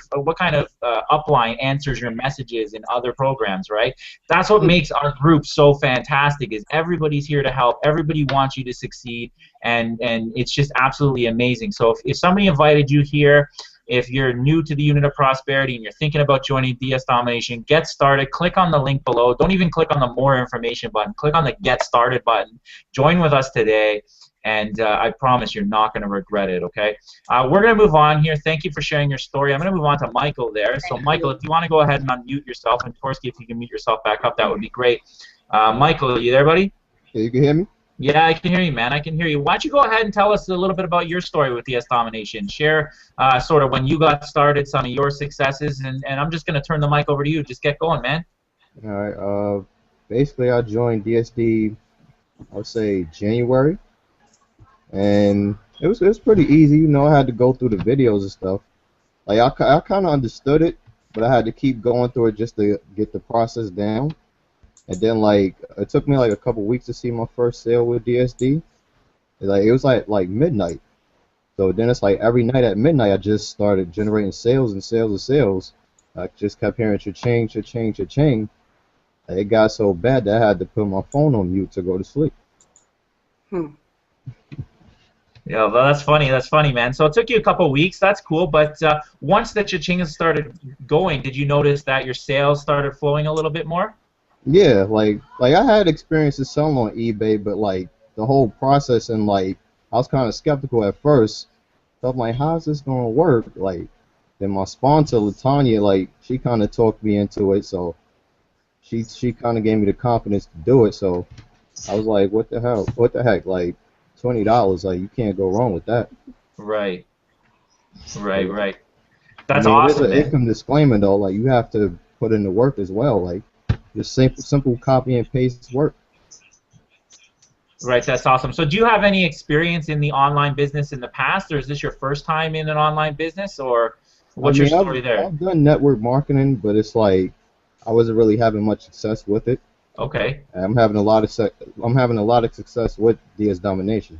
upline answers your messages in other programs, right? That's what makes our group so fantastic, is everybody's here to help. Everybody wants you to succeed, and it's just absolutely amazing. So if somebody invited you here, if you're new to the Unit of Prosperity and you're thinking about joining DS Domination, get started. Click on the link below. Don't even click on the More Information button. Click on the Get Started button. Join with us today, and I promise you're not going to regret it, okay? We're going to move on here. Thank you for sharing your story. I'm going to move on to Michael there. So, Michael, if you want to go ahead and unmute yourself, and Torsky, if you can mute yourself back up, that would be great. Michael, are you there, buddy? Yeah, you can hear me? Yeah, I can hear you, man. I can hear you. Why don't you go ahead and tell us a little bit about your story with DS Domination. Share sort of when you got started, some of your successes, and I'm just going to turn the mic over to you. Just get going, man. All right. Basically, I joined DSD, I would say, January. And it was pretty easy. You know, I had to go through the videos and stuff. Like, I kind of understood it, but I had to keep going through it just to get the process down. And then, like, it took me like a couple weeks to see my first sale with DSD. Like, it was like midnight. So then it's like every night at midnight, I just started generating sales and sales and sales. I just kept hearing cha-ching, cha-ching, cha-ching. It got so bad that I had to put my phone on mute to go to sleep. Yeah, well, that's funny. That's funny, man. So it took you a couple weeks. That's cool. But once the cha-ching started going, did you notice that your sales started flowing a little bit more? Yeah, like I had experiences selling on eBay, but like the whole process and like I was kind of skeptical at first. So I'm like, how's this gonna work? Like, then my sponsor, Latanya, like she kind of talked me into it, so she kind of gave me the confidence to do it. So I was like, what the hell? What the heck? Like, $20, like you can't go wrong with that. Right, right, Like, right. I That's mean, it is awesome, an man. income disclaimer though. Like, you have to put in the work as well. Like, just simple copy and paste work. Right, that's awesome. So do you have any experience in the online business in the past, or is this your first time in an online business, or I what's your mean, story there? I've done network marketing, but it's like I wasn't really having much success with it. Okay. And I'm having a lot of success with DS Domination.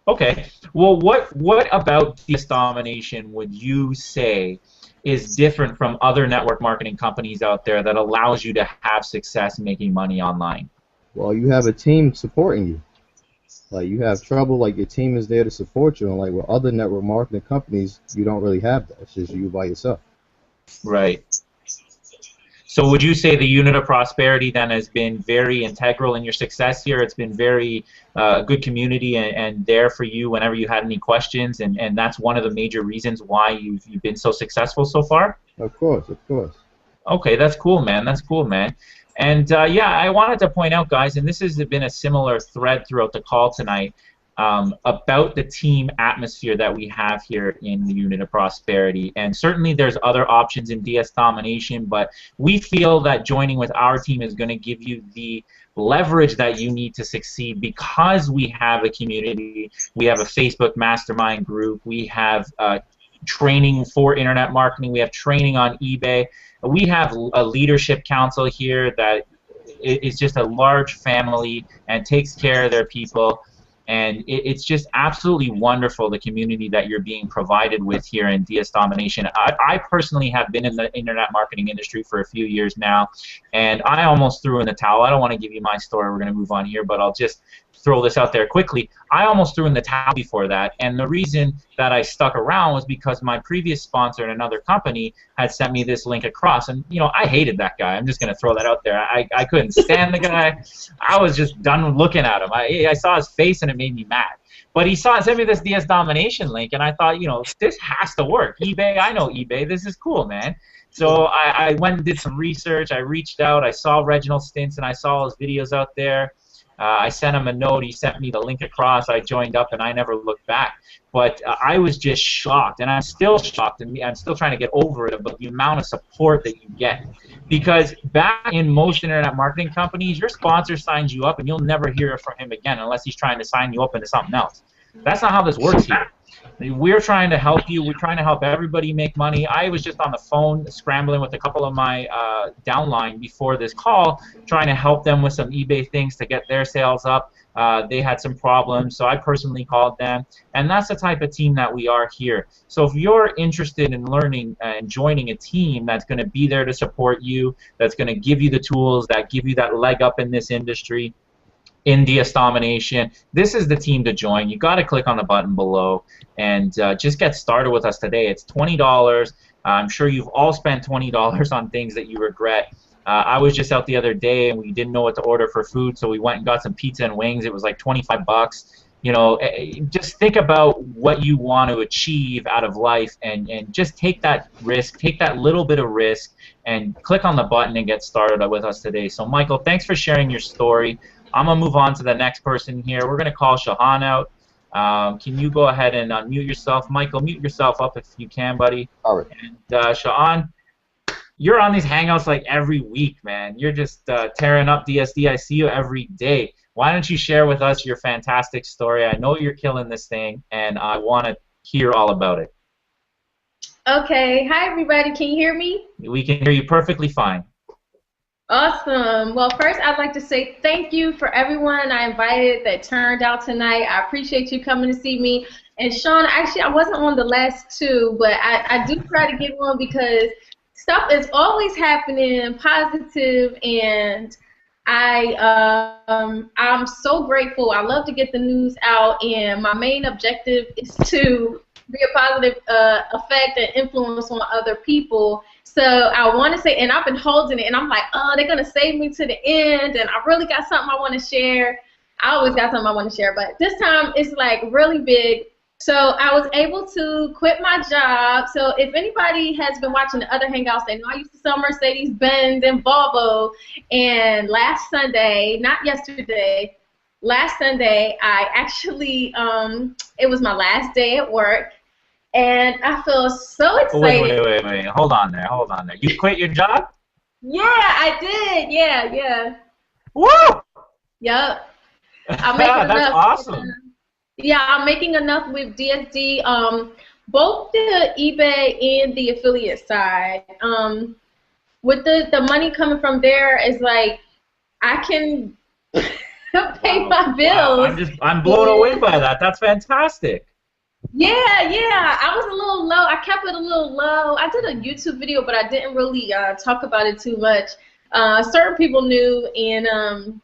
Okay. Well, what about DS Domination would you say is different from other network marketing companies out there that allows you to have success making money online? Well, you have a team supporting you. Like, you have trouble, like your team is there to support you, and like with other network marketing companies, you don't really have that. It's just you by yourself. Right. So would you say the unit of prosperity then has been very integral in your success here? It's been very good community and there for you whenever you had any questions, and that's one of the major reasons why you've been so successful so far? Of course, of course. Okay, that's cool, man. That's cool, man. And yeah, I wanted to point out, guys, and this has been a similar thread throughout the call tonight, about the team atmosphere that we have here in the Unit of Prosperity. And certainly there's other options in DS Domination, but we feel that joining with our team is going to give you the leverage that you need to succeed because we have a community, we have a Facebook mastermind group, we have training for internet marketing, we have training on eBay, we have a leadership council here that is just a large family and takes care of their people. And it's just absolutely wonderful, the community that you're being provided with here in DS Domination. I personally have been in the internet marketing industry for a few years now, and I almost threw in the towel. I don't want to give you my story. We're going to move on here, but I'll just throw this out there quickly. I almost threw in the towel before that, and the reason that I stuck around was because my previous sponsor in another company had sent me this link across, and you know, I hated that guy. I'm just going to throw that out there. I couldn't stand the guy. I was just done looking at him. I saw his face and it made me mad. But he sent me this DS Domination link, and I thought, you know, this has to work. eBay, I know eBay. This is cool, man. So I went and did some research. I reached out. I saw Reginald Stints, and I saw his videos out there. I sent him a note. He sent me the link across. I joined up, and I never looked back. But I was just shocked, and I'm still shocked, and I'm still trying to get over it about the amount of support that you get. Because back in most internet marketing companies, your sponsor signs you up, and you'll never hear from him again unless he's trying to sign you up into something else. That's not how this works here. We're trying to help you. We're trying to help everybody make money. I was just on the phone scrambling with a couple of my downline before this call, trying to help them with some eBay things to get their sales up. They had some problems, so I personally called them. And that's the type of team that we are here. So if you're interested in learning and joining a team that's going to be there to support you, that's going to give you the tools, that give you that leg up in this industry, in DS Domination, this is the team to join. You got to click on the button below and just get started with us today. It's $20. I'm sure you've all spent $20 on things that you regret. I was just out the other day and we didn't know what to order for food, so we went and got some pizza and wings. It was like 25 bucks. You know, just think about what you want to achieve out of life and just take that risk, take that little bit of risk, and click on the button and get started with us today. So, Michael, thanks for sharing your story. I'm going to move on to the next person here. We're going to call Shahan out. Can you go ahead and unmute yourself? Michael, mute yourself up if you can, buddy. All right. And Shahan, you're on these Hangouts like every week, man. You're just tearing up DSD. I see you every day. Why don't you share with us your fantastic story? I know you're killing this thing, and I want to hear all about it. Okay. Hi, everybody. Can you hear me? We can hear you perfectly fine. Awesome. Well, first, I'd like to say thank you for everyone I invited that turned out tonight. I appreciate you coming to see me. And Sean, actually, I wasn't on the last two, but I do try to get on because stuff is always happening positive, and I'm so grateful. I love to get the news out, and my main objective is to be a positive effect and influence on other people. So I want to say, and I've been holding it, and I'm like, oh, they're going to save me to the end, and I really got something I want to share. I always got something I want to share, but this time it's like really big. So I was able to quit my job. So if anybody has been watching the other Hangouts, they know I used to sell Mercedes-Benz and Volvo. And last Sunday, not yesterday, last Sunday, I actually, it was my last day at work. And I feel so excited. Wait. Hold on there. You quit your job? Yeah, I did. Yeah. Woo! Yep. I'm making That's enough. awesome. Yeah, I'm making enough with DSD, both the eBay and the affiliate side. With the money coming from there, is like I can pay my bills. Wow. I'm blown away by that. That's fantastic. Yeah. I was a little low. I kept it a little low. I did a YouTube video, but I didn't really talk about it too much. Certain people knew, and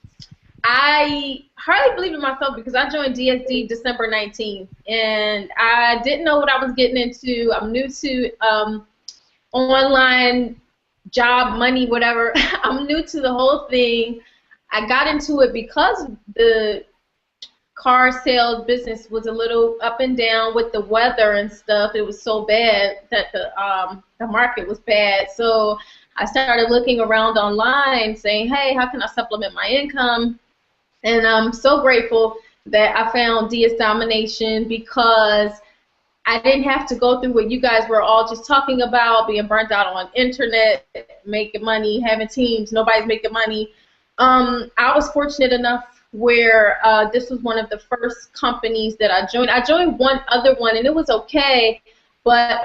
I hardly believed in myself because I joined DSD December 19th, and I didn't know what I was getting into. I'm new to online job, money, whatever. I'm new to the whole thing. I got into it because the car sales business was a little up and down with the weather and stuff. It was so bad that the market was bad. So I started looking around online saying, hey, how can I supplement my income? And I'm so grateful that I found DS Domination because I didn't have to go through what you guys were all just talking about, being burnt out on internet, making money, having teams, nobody's making money. I was fortunate enough where this was one of the first companies that I joined. I joined one other one, and it was okay, but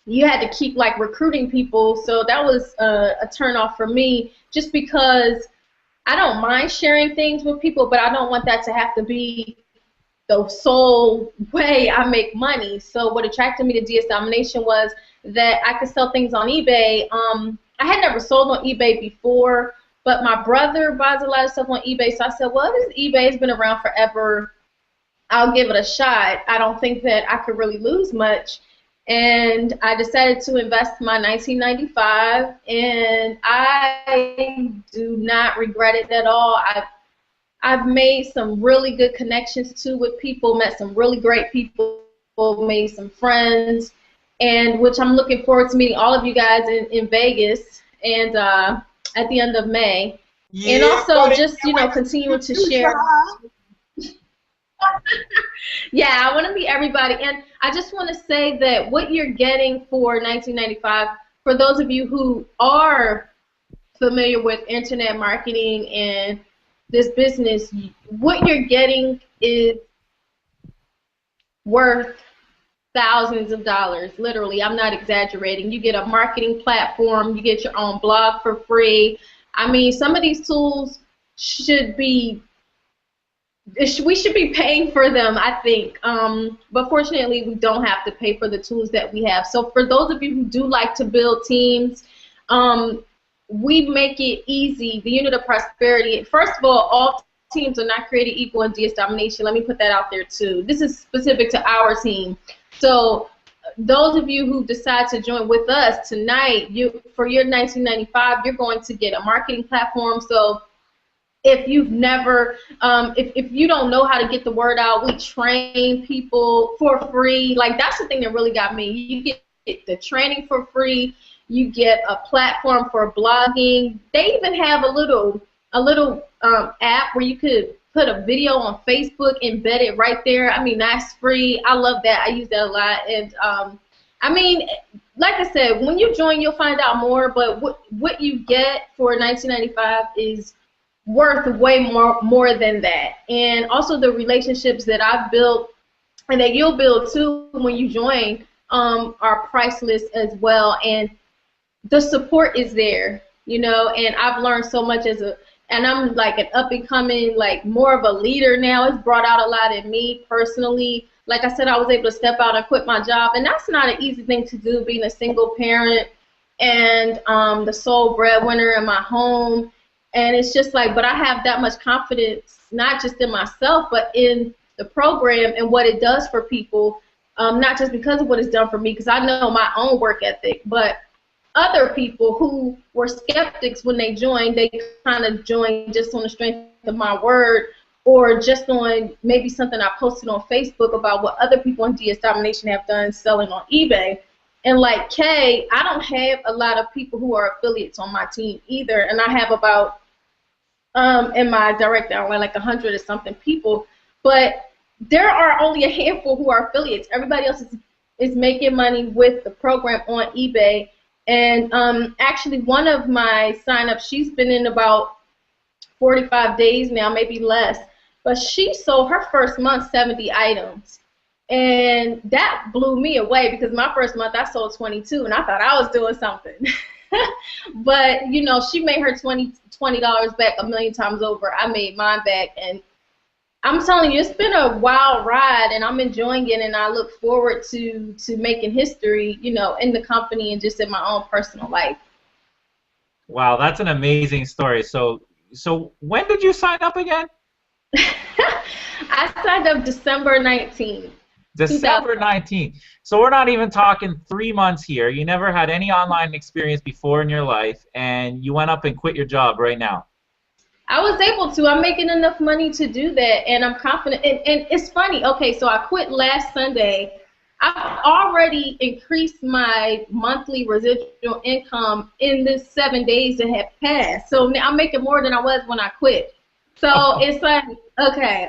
you had to keep like recruiting people, so that was a turnoff for me just because I don't mind sharing things with people, but I don't want that to have to be the sole way I make money. So what attracted me to DS Domination was that I could sell things on eBay. I had never sold on eBay before, but my brother buys a lot of stuff on eBay, so I said, well, this eBay has been around forever. I'll give it a shot. I don't think that I could really lose much. And I decided to invest my $19.95, and I do not regret it at all. I've made some really good connections too with people, met some really great people, made some friends, and which I'm looking forward to meeting all of you guys in Vegas and at the end of May. Yeah, and also just continuing to share. Yeah, I want to meet everybody, and I just want to say that what you're getting for $19.95, for those of you who are familiar with internet marketing and this business, what you're getting is worth thousands of dollars, literally. I'm not exaggerating. You get a marketing platform, you get your own blog for free. I mean, some of these tools should be we should be paying for them, I think, but fortunately we don't have to pay for the tools that we have. So for those of you who do like to build teams, we make it easy, the unit of prosperity. First of all teams are not created equal in DS Domination. Let me put that out there too. This is specific to our team. So those of you who decide to join with us tonight, for your $19.95, you're going to get a marketing platform. So if you've never, if you don't know how to get the word out, we train people for free. Like, that's the thing that really got me. You get the training for free. You get a platform for blogging. They even have a little app where you could put a video on Facebook, embed it right there. I mean, that's free. I love that. I use that a lot. And I mean, like I said, when you join, you'll find out more. But what you get for $19.95 is worth way more than that. And also the relationships that I've built and that you'll build too when you join are priceless as well. And the support is there, and I've learned so much and I'm like an up and coming, like more of a leader now. It's brought out a lot in me personally. Like I said, I was able to step out and quit my job, and that's not an easy thing to do, being a single parent and the sole breadwinner in my home. And it's just like, but I have that much confidence, not just in myself, but in the program and what it does for people, not just because of what it's done for me, because I know my own work ethic, but other people who were skeptics when they joined. They kind of joined just on the strength of my word, or just on maybe something I posted on Facebook about what other people in DS Domination have done selling on eBay. And like Kay, I don't have a lot of people who are affiliates on my team either, and I have about in my direct downline like 100 or something people, but there are only a handful who are affiliates. Everybody else is making money with the program on eBay. And actually, one of my signups, she's been in about 45 days now, maybe less, but she sold her first month 70 items. And that blew me away because my first month I sold 22, and I thought I was doing something. But, you know, she made her $20 back a million times over. I made mine back, and I'm telling you, it's been a wild ride, and I'm enjoying it, and I look forward to making history, you know, in the company and just in my own personal life. Wow, that's an amazing story. So when did you sign up again? I signed up December 19th. December 19th. So we're not even talking 3 months here. You never had any online experience before in your life, and you went up and quit your job right now. I was able to. I'm making enough money to do that, and I'm confident. And it's funny. Okay, so I quit last Sunday. I've already increased my monthly residual income in the 7 days that have passed. So now I'm making more than I was when I quit. So it's like, okay.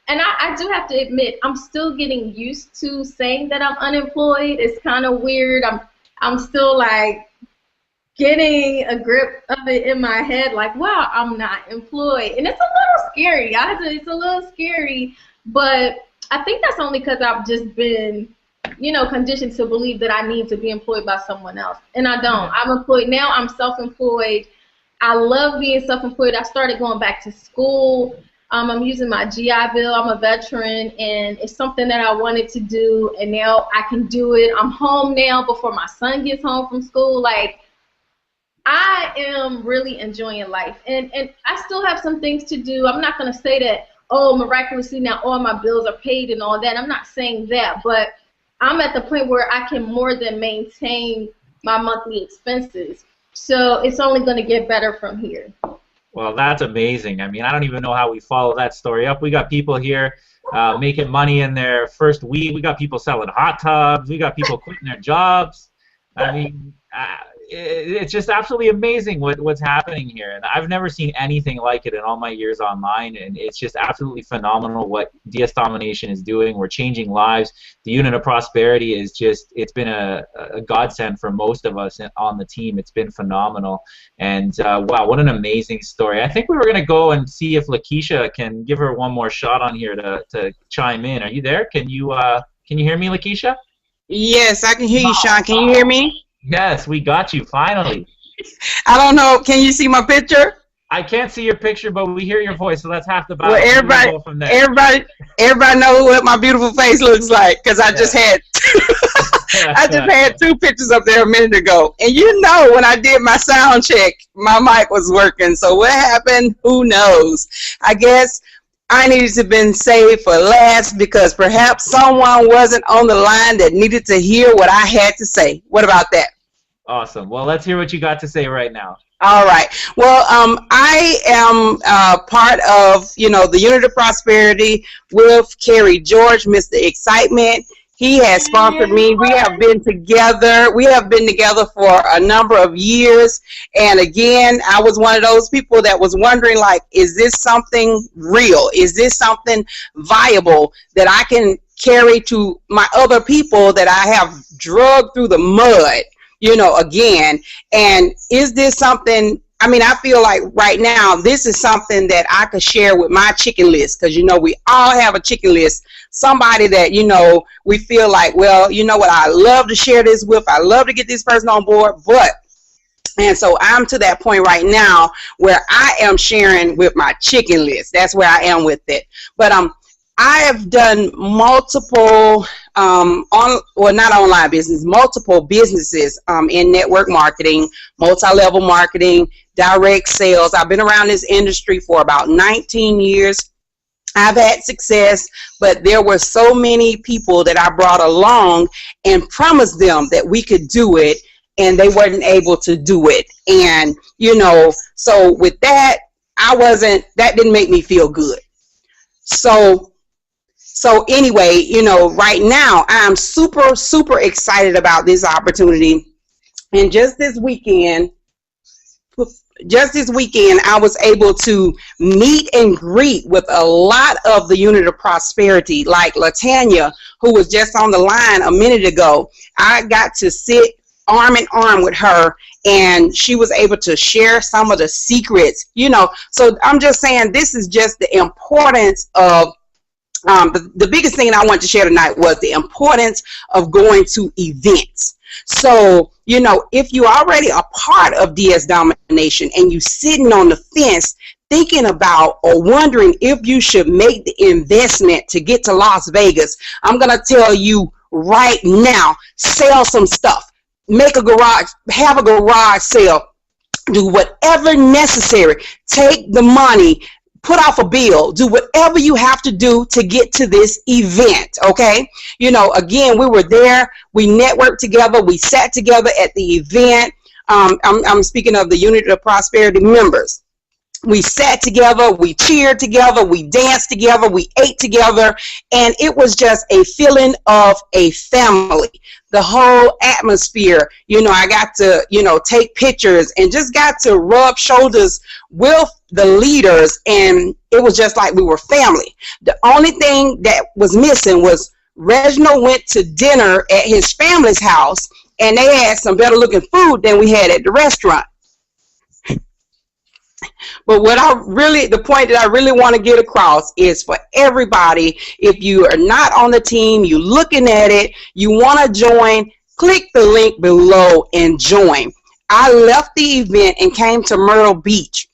And I do have to admit, I'm still getting used to saying that I'm unemployed. It's kind of weird. I'm still like getting a grip of it in my head, like, wow, I'm not employed. And it's a little scary. It's a little scary, but I think that's only because I've just been, you know, conditioned to believe that I need to be employed by someone else. And I don't. I'm employed now. I'm self-employed. I love being self-employed. I started going back to school. I'm using my GI Bill. I'm a veteran, and it's something that I wanted to do, and now I can do it. I'm home now before my son gets home from school. Like, I am really enjoying life, and I still have some things to do. I'm not going to say that, oh, miraculously now all my bills are paid and all that. I'm not saying that, but I'm at the point where I can more than maintain my monthly expenses. So it's only going to get better from here. Well, that's amazing. I mean, I don't even know how we follow that story up. We got people here making money in their first week. We got people selling hot tubs. We got people quitting their jobs. I mean, it's just absolutely amazing what's happening here. And I've never seen anything like it in all my years online. And it's just absolutely phenomenal what DS Domination is doing. We're changing lives. The unit of prosperity is just, it's been a godsend for most of us on the team. It's been phenomenal. And wow, what an amazing story. I think we were going to go and see if Lakeisha can give her one more shot on here to chime in. Are you there? Can you hear me, Lakeisha? Yes, I can hear you, Sean. Can you hear me? Yes, we got you, finally. I don't know. Can you see my picture? I can't see your picture, but we hear your voice, so that's half the battle. Well, everybody know what my beautiful face looks like, because I just had I just had 2 pictures up there a minute ago. And you know, when I did my sound check, my mic was working. So what happened? Who knows? I guess I needed to have been saved for last because perhaps someone wasn't on the line that needed to hear what I had to say. What about that? Awesome. Well, let's hear what you got to say right now. All right. Well, I am part of, you know, the Unit of Prosperity with Kerry George, Mr. Excitement. He has sponsored me. We have been together. We have been together for a number of years. And again, I was one of those people that was wondering, like, is this something real? Is this something viable that I can carry to my other people that I have drugged through the mud, you know, again? And is this something, I mean, I feel like right now this is something that I could share with my chicken list, because, you know, we all have a chicken list. Somebody that, you know, we feel like, well, you know what, I love to share this with. I love to get this person on board. And so I'm to that point right now where I am sharing with my chicken list. That's where I am with it. But I have done multiple, not online business, multiple businesses in network marketing, multi-level marketing, direct sales. I've been around this industry for about 19 years. I've had success, but there were so many people that I brought along and promised them that we could do it, and they weren't able to do it. And, you know, so with that, that didn't make me feel good. So anyway, you know, right now I'm super, super excited about this opportunity. And just this weekend, I was able to meet and greet with a lot of the Unit of Prosperity, like LaTanya, who was just on the line a minute ago. I got to sit arm in arm with her, and she was able to share some of the secrets, you know. So I'm just saying, this is just the importance of the biggest thing I wanted to share tonight was the importance of going to events. So, you know, if you're already a part of DS Domination and you're sitting on the fence thinking about or wondering if you should make the investment to get to Las Vegas, I'm going to tell you right now, sell some stuff. Make a garage, have a garage sale, do whatever necessary. Take the money, put off a bill, do whatever you have to do to get to this event, okay? You know, again, we were there, we networked together, we sat together at the event. I'm speaking of the Unit of Prosperity members. We sat together, we cheered together, we danced together, we ate together, and it was just a feeling of a family. The whole atmosphere, you know, I got to, you know, take pictures and just got to rub shoulders with the leaders, and it was just like we were family. The only thing that was missing was Reginald went to dinner at his family's house, and they had some better looking food than we had at the restaurant. But the point that I really want to get across is for everybody, if you are not on the team, you're looking at it, you want to join, click the link below and join. I left the event and came to Myrtle Beach.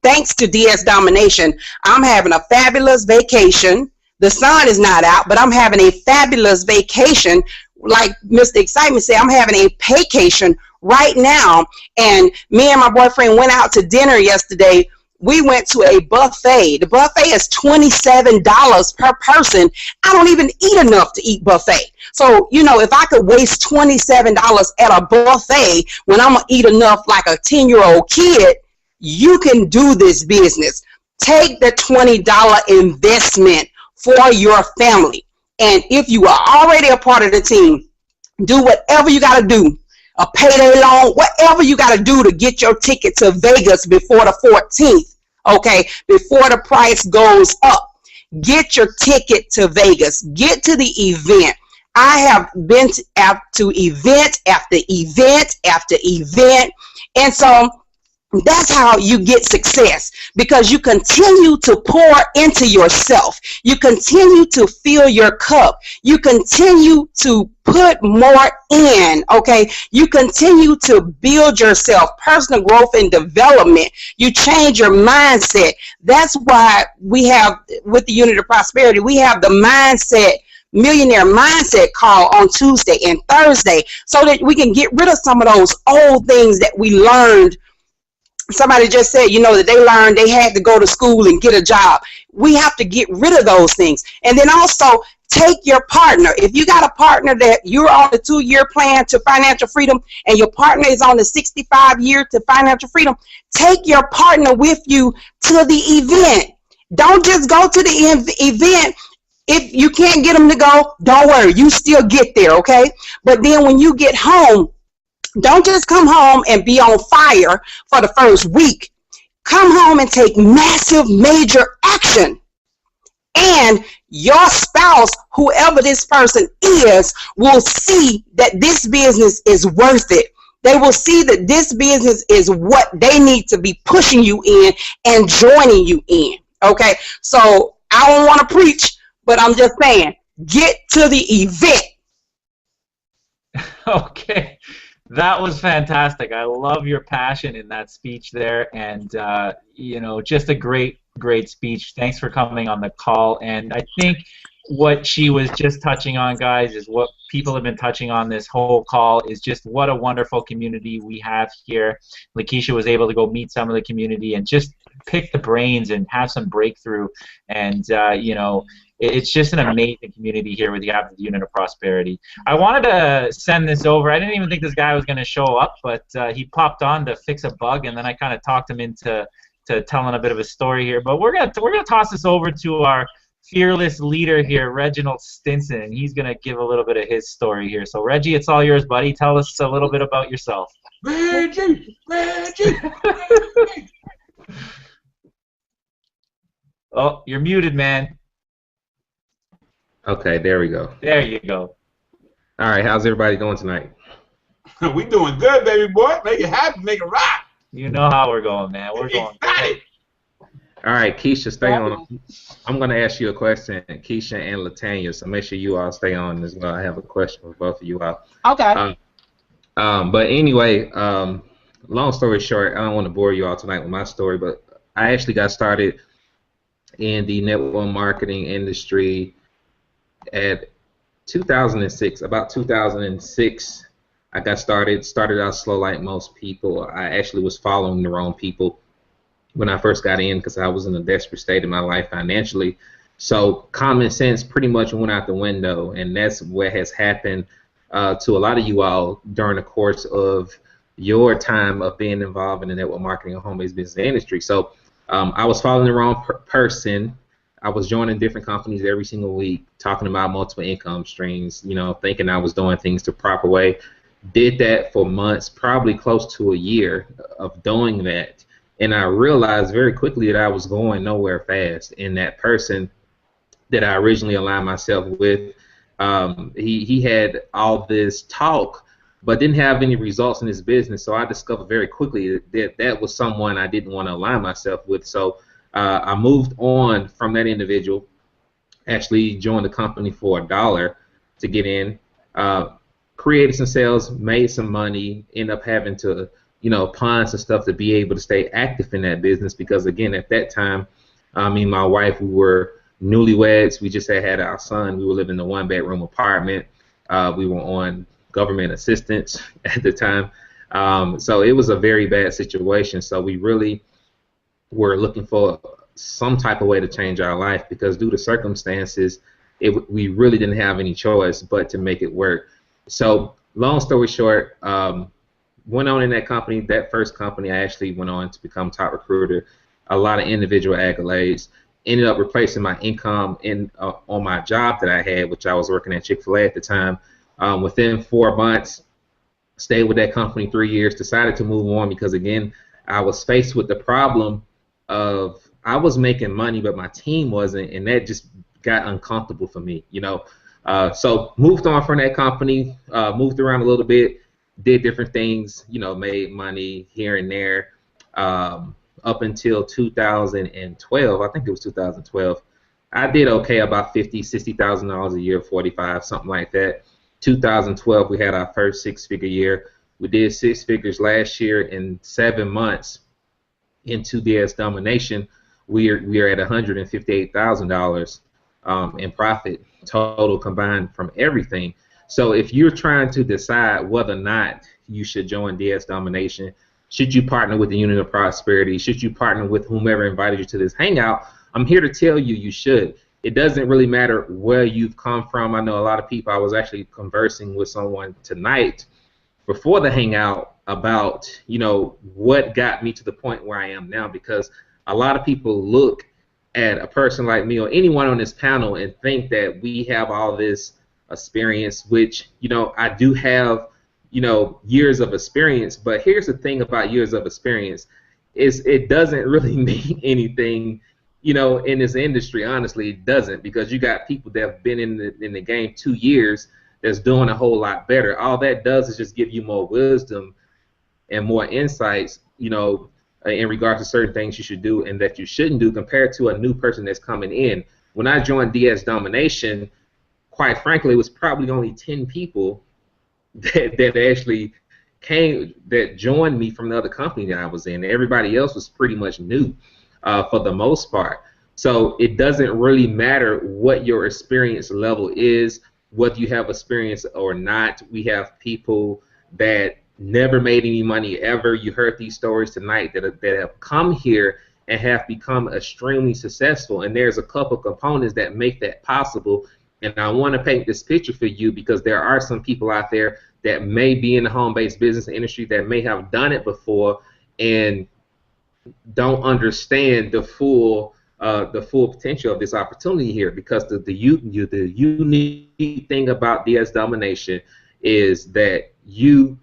Thanks to DS Domination, I'm having a fabulous vacation. The sun is not out, but I'm having a fabulous vacation. Like Mr. Excitement said, I'm having a paycation right now, and me and my boyfriend went out to dinner yesterday. We went to a buffet. The buffet is $27 per person. I don't even eat enough to eat buffet. So, you know, if I could waste $27 at a buffet when I'm going to eat enough like a 10-year-old kid, you can do this business. Take the $20 investment for your family. And if you are already a part of the team, do whatever you got to do. A payday loan, whatever you got to do to get your ticket to Vegas before the 14th, okay, before the price goes up. Get your ticket to Vegas. Get to the event. I have been to event after event after event, and so that's how you get success, because you continue to pour into yourself. You continue to fill your cup. You continue to put more in, okay? You continue to build yourself, personal growth and development. You change your mindset. That's why we have, with the Unit of Prosperity, we have the Millionaire Mindset call on Tuesday and Thursday, so that we can get rid of some of those old things that we learned. Somebody just said, you know, that they learned they had to go to school and get a job. We have to get rid of those things. And then also take your partner. If you got a partner that you're on the 2-year plan to financial freedom and your partner is on the 65-year to financial freedom, take your partner with you to the event. Don't just go to the event. If you can't get them to go, don't worry. You still get there, okay? But then when you get home, don't just come home and be on fire for the first week. Come home and take massive, major action. And your spouse, whoever this person is, will see that this business is worth it. They will see that this business is what they need to be pushing you in and joining you in. Okay? So I don't want to preach, but I'm just saying, get to the event. Okay. That was fantastic. I love your passion in that speech there, and you know, just a great speech. Thanks for coming on the call. And I think what she was just touching on, guys, is what people have been touching on this whole call, is just what a wonderful community we have here. Lakeisha was able to go meet some of the community and just pick the brains and have some breakthrough, and you know, it's just an amazing community here with the Advocate Unit of Prosperity. I wanted to send this over. I didn't even think this guy was going to show up, but he popped on to fix a bug, and then I kind of talked him into telling a bit of a story here. But we're gonna toss this over to our fearless leader here, Reginald Stinson, and he's gonna give a little bit of his story here. So Reggie, it's all yours, buddy. Tell us a little bit about yourself. Reggie. Oh, you're muted, man. Okay, there we go. There you go. All right, how's everybody going tonight? We doing good, baby boy. Make it happen, make it rock. You know how we're going, man. We're going excited. All right, Keisha, stay on. I'm going to ask you a question, Keisha and Latanya, so make sure you all stay on as well. I have a question for both of you all. Okay. But anyway, long story short, I don't want to bore you all tonight with my story, but I actually got started in the network marketing industry at 2006. About 2006, I got started out slow like most people. I actually was following the wrong people when I first got in because I was in a desperate state in my life financially. So common sense pretty much went out the window, and that's what has happened to a lot of you all during the course of your time of being involved in the network marketing and home-based business industry. So I was following the wrong person. I was joining different companies every single week, talking about multiple income streams, you know, thinking I was doing things the proper way. Did that for months, probably close to a year of doing that. And I realized very quickly that I was going nowhere fast. And that person that I originally aligned myself with, he had all this talk, but didn't have any results in his business. So I discovered very quickly that that was someone I didn't want to align myself with. So I moved on from that individual, actually joined the company for $1 to get in, created some sales, made some money, ended up having to, you know, pawn some stuff to be able to stay active in that business because, again, at that time, me and my wife, we were newlyweds. We just had our son. We were living in a one-bedroom apartment. We were on government assistance at the time. So it was a very bad situation. So we really were looking for some type of way to change our life because due to circumstances, we really didn't have any choice but to make it work. So long story short, went on in that company, that first company, I actually went on to become top recruiter, a lot of individual accolades, ended up replacing my income on my job that I had, which I was working at Chick-fil-A at the time. Within 4 months, stayed with that company 3 years, decided to move on because, again, I was faced with the problem of I was making money, but my team wasn't, and that just got uncomfortable for me, you know. So moved on from that company, moved around a little bit, did different things, you know, made money here and there up until 2012. I think it was 2012. I did okay, about $50,000, $60,000 a year, 45, something like that. 2012, we had our first six-figure year. We did six figures last year in 7 months into DS Domination. We are at $158,000 in profit total combined from everything. So if you're trying to decide whether or not you should join DS Domination, should you partner with the Unit of Prosperity, should you partner with whomever invited you to this hangout, I'm here to tell you you should. It doesn't really matter where you've come from. I know a lot of people, I was actually conversing with someone tonight before the hangout about, you know, what got me to the point where I am now, because a lot of people look at a person like me or anyone on this panel and think that we have all this experience, which, you know, I do have, you know, years of experience, but here's the thing about years of experience is it doesn't really mean anything, you know, in this industry. Honestly, it doesn't, because you got people that have been in the game 2 years that's doing a whole lot better. All that does is just give you more wisdom and more insights, you know, in regards to certain things you should do and that you shouldn't do compared to a new person that's coming in. When I joined DS Domination, quite frankly, it was probably only 10 people that actually came, that joined me from the other company that I was in. Everybody else was pretty much new for the most part. So it doesn't really matter what your experience level is, whether you have experience or not. We have people that never made any money ever. You heard these stories tonight that have come here and have become extremely successful. And there's a couple components that make that possible. And I want to paint this picture for you because there are some people out there that may be in the home-based business industry that may have done it before and don't understand the full potential of this opportunity here. Because the unique thing about DS Domination is that you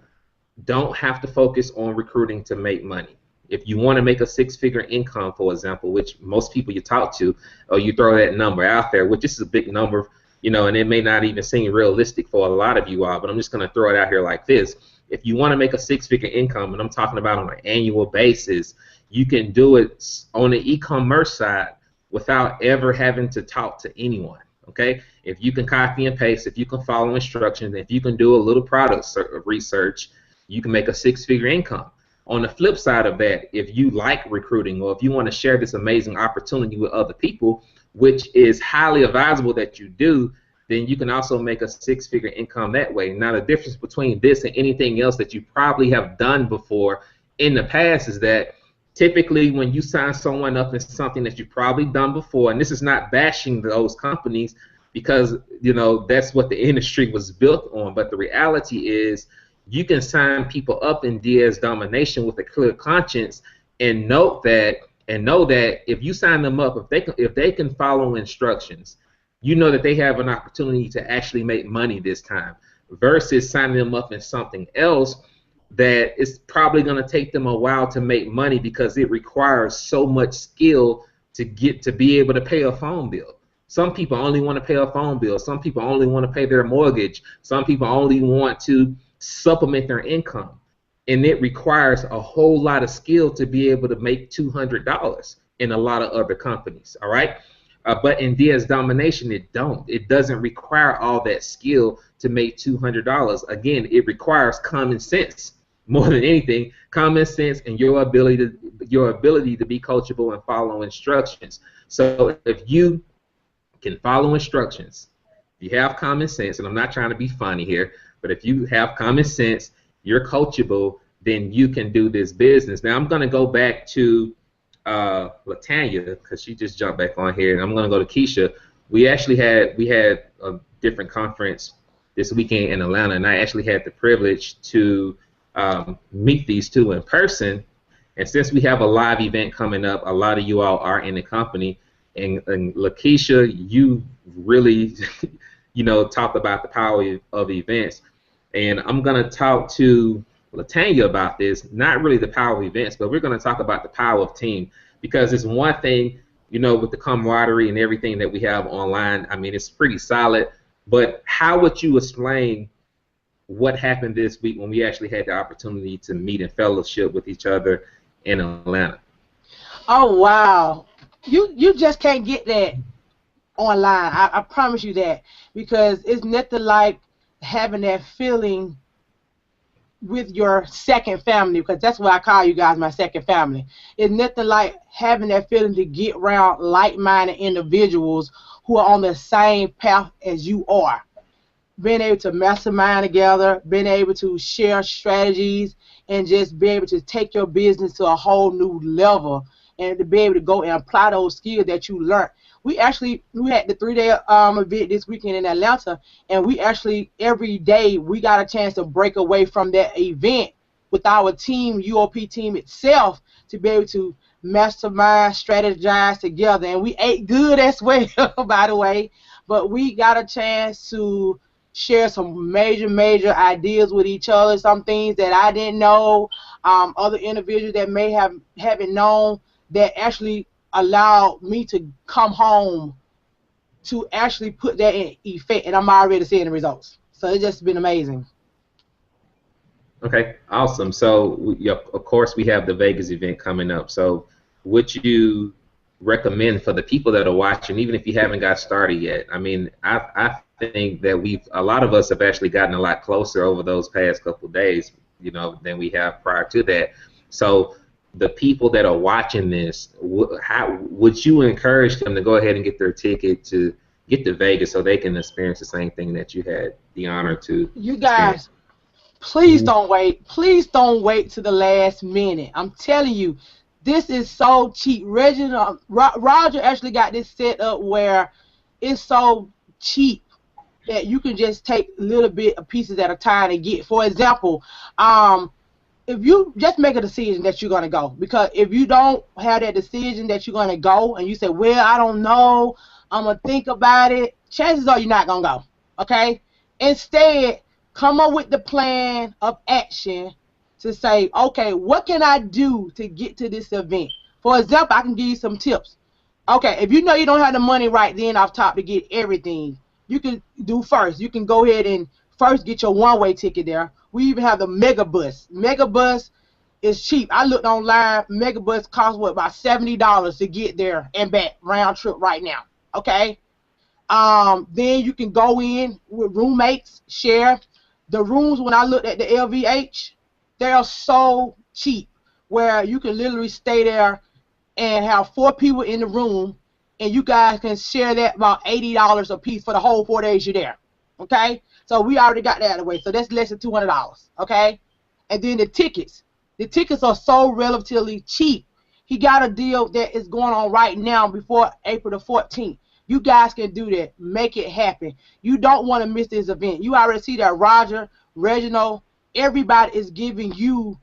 don't have to focus on recruiting to make money. If you want to make a six-figure income, for example, which most people you talk to, or you throw that number out there, which is a big number, you know, and it may not even seem realistic for a lot of you all, but I'm just going to throw it out here like this. If you want to make a six-figure income, and I'm talking about on an annual basis, you can do it on the e-commerce side without ever having to talk to anyone, okay? If you can copy and paste, if you can follow instructions, if you can do a little product research, you can make a six-figure income. On the flip side of that, if you like recruiting or if you want to share this amazing opportunity with other people, which is highly advisable that you do, then you can also make a six-figure income that way. Now, the difference between this and anything else that you probably have done before in the past is that typically when you sign someone up in something that you've probably done before, and this is not bashing those companies because, you know, that's what the industry was built on, but the reality is you can sign people up in DS Domination with a clear conscience and know that if you sign them up, if they can follow instructions, you know that they have an opportunity to actually make money this time versus signing them up in something else that is probably going to take them a while to make money because it requires so much skill to be able to pay a phone bill. Some people only want to pay a phone bill. Some people only want to pay their mortgage. Some people only want to supplement their income. And it requires a whole lot of skill to be able to make $200 in a lot of other companies, all right? But in DS Domination, it doesn't require all that skill to make $200. Again, it requires common sense more than anything, common sense and your ability to be coachable and follow instructions. So if you can follow instructions, if you have common sense, and I'm not trying to be funny here, but if you have common sense, you're coachable, then you can do this business. Now I'm going to go back to Latanya because she just jumped back on here, and I'm going to go to Keisha. We had a different conference this weekend in Atlanta, and I actually had the privilege to meet these two in person. And since we have a live event coming up, a lot of you all are in the company, and Lakeisha, you really talked about the power of events. And I'm going to talk to Latanya about this, not really the power of events, but we're going to talk about the power of team, because it's one thing, with the camaraderie and everything that we have online. I mean, it's pretty solid, but how would you explain what happened this week when we actually had the opportunity to meet and fellowship with each other in Atlanta? Oh, wow. You just can't get that online. I promise you that, because it's nothing like having that feeling with your second family, because that's what I call you guys, my second family. It's nothing like having that feeling to get around like-minded individuals who are on the same path as you are. Being able to mastermind together, being able to share strategies, and just be able to take your business to a whole new level, and to be able to go and apply those skills that you learned. We had the 3-day event this weekend in Atlanta, and we actually, every day, we got a chance to break away from that event with our team, UOP team itself, to be able to mastermind, strategize together. And we ate good as well, by the way, but we got a chance to share some major ideas with each other, some things that I didn't know, other individuals that may haven't known, that actually allowed me to come home to actually put that in effect, and I'm already seeing the results. So it's just been amazing. Okay, awesome. So, of course, we have the Vegas event coming up. So would you recommend for the people that are watching, even if you haven't got started yet? I mean, I think that a lot of us have actually gotten a lot closer over those past couple of days, than we have prior to that. So the people that are watching this, how would you encourage them to go ahead and get their ticket to get to Vegas so they can experience the same thing that you had the honor to? You guys, please don't wait. Please don't wait to the last minute. I'm telling you, This is so cheap. Roger actually got this set up where it's so cheap that you can just take little bit of pieces at a time and get. For example, if you just make a decision that you're going to go, because if you don't have that decision that you're going to go and you say, well, I don't know, I'm going to think about it, chances are you're not going to go, okay? Instead, come up with the plan of action to say, okay, what can I do to get to this event? For example, I can give you some tips. Okay, if you know you don't have the money right then off top to get everything, you can do first. You can go ahead and first get your one-way ticket there. We even have the Megabus. Megabus is cheap. I looked online. Megabus costs what, about $70 to get there and back, round trip right now. Okay. Then you can go in with roommates, share. The rooms, when I looked at the LVH, they are so cheap, where you can literally stay there and have 4 people in the room, and you guys can share that about $80 a piece for the whole 4 days you're there. Okay? So we already got that out of the way. So that's less than $200. Okay? And then the tickets. The tickets are so relatively cheap. He got a deal that is going on right now before April the 14th. You guys can do that. Make it happen. You don't want to miss this event. You already see that Roger, Reginald, everybody is giving you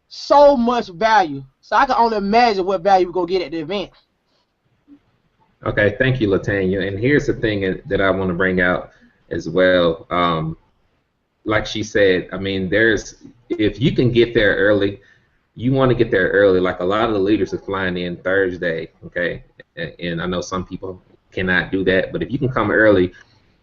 so much value. So I can only imagine what value we're going to get at the event. Okay, thank you, Latanya. And here's the thing that I want to bring out as well. Like she said, I mean, if you can get there early, you want to get there early. Like a lot of the leaders are flying in Thursday, okay? And I know some people cannot do that, but if you can come early,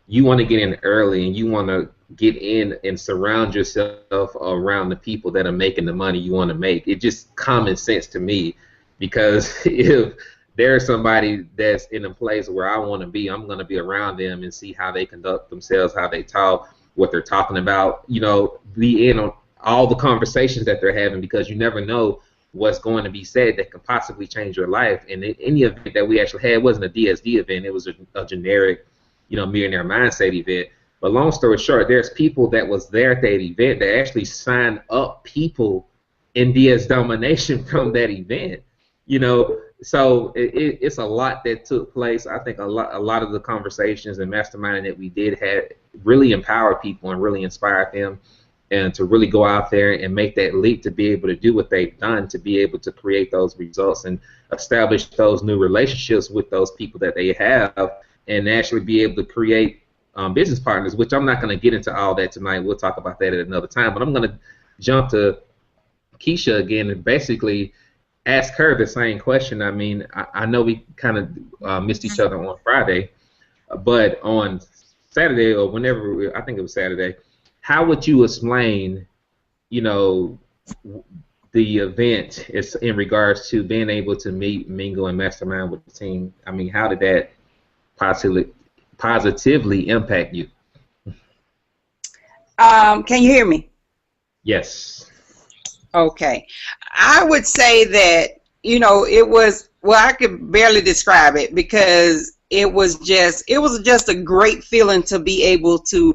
you want to get in early, and you want to get in and surround yourself around the people that are making the money you want to make. It's just common sense to me, because if there's somebody that's in a place where I want to be, I'm going to be around them and see how they conduct themselves, how they talk, what they're talking about, you know, be in on all the conversations that they're having, because you never know what's going to be said that could possibly change your life. And any event that we actually had wasn't a DSD event. It was a generic, you know, millionaire mindset event. But long story short, there's people that was there at that event that actually signed up people in DS Domination from that event. You know, so it's a lot that took place. I think a lot of the conversations and masterminding that we did had really empowered people and really inspired them, and to really go out there and make that leap to be able to do what they've done, to be able to create those results and establish those new relationships with those people that they have, and actually be able to create business partners, which I'm not going to get into all that tonight. We'll talk about that at another time. But I'm going to jump to Keisha again and basically ask her the same question. I mean, I know we kind of missed each other on Friday, but on Saturday, or whenever, I think it was Saturday, how would you explain, you know, the event is in regards to being able to meet, mingle, and mastermind with the team? I mean, how did that positively impact you? Can you hear me? Yes. Okay. I would say that, you know, it was, well, I could barely describe it, because it was just a great feeling to be able to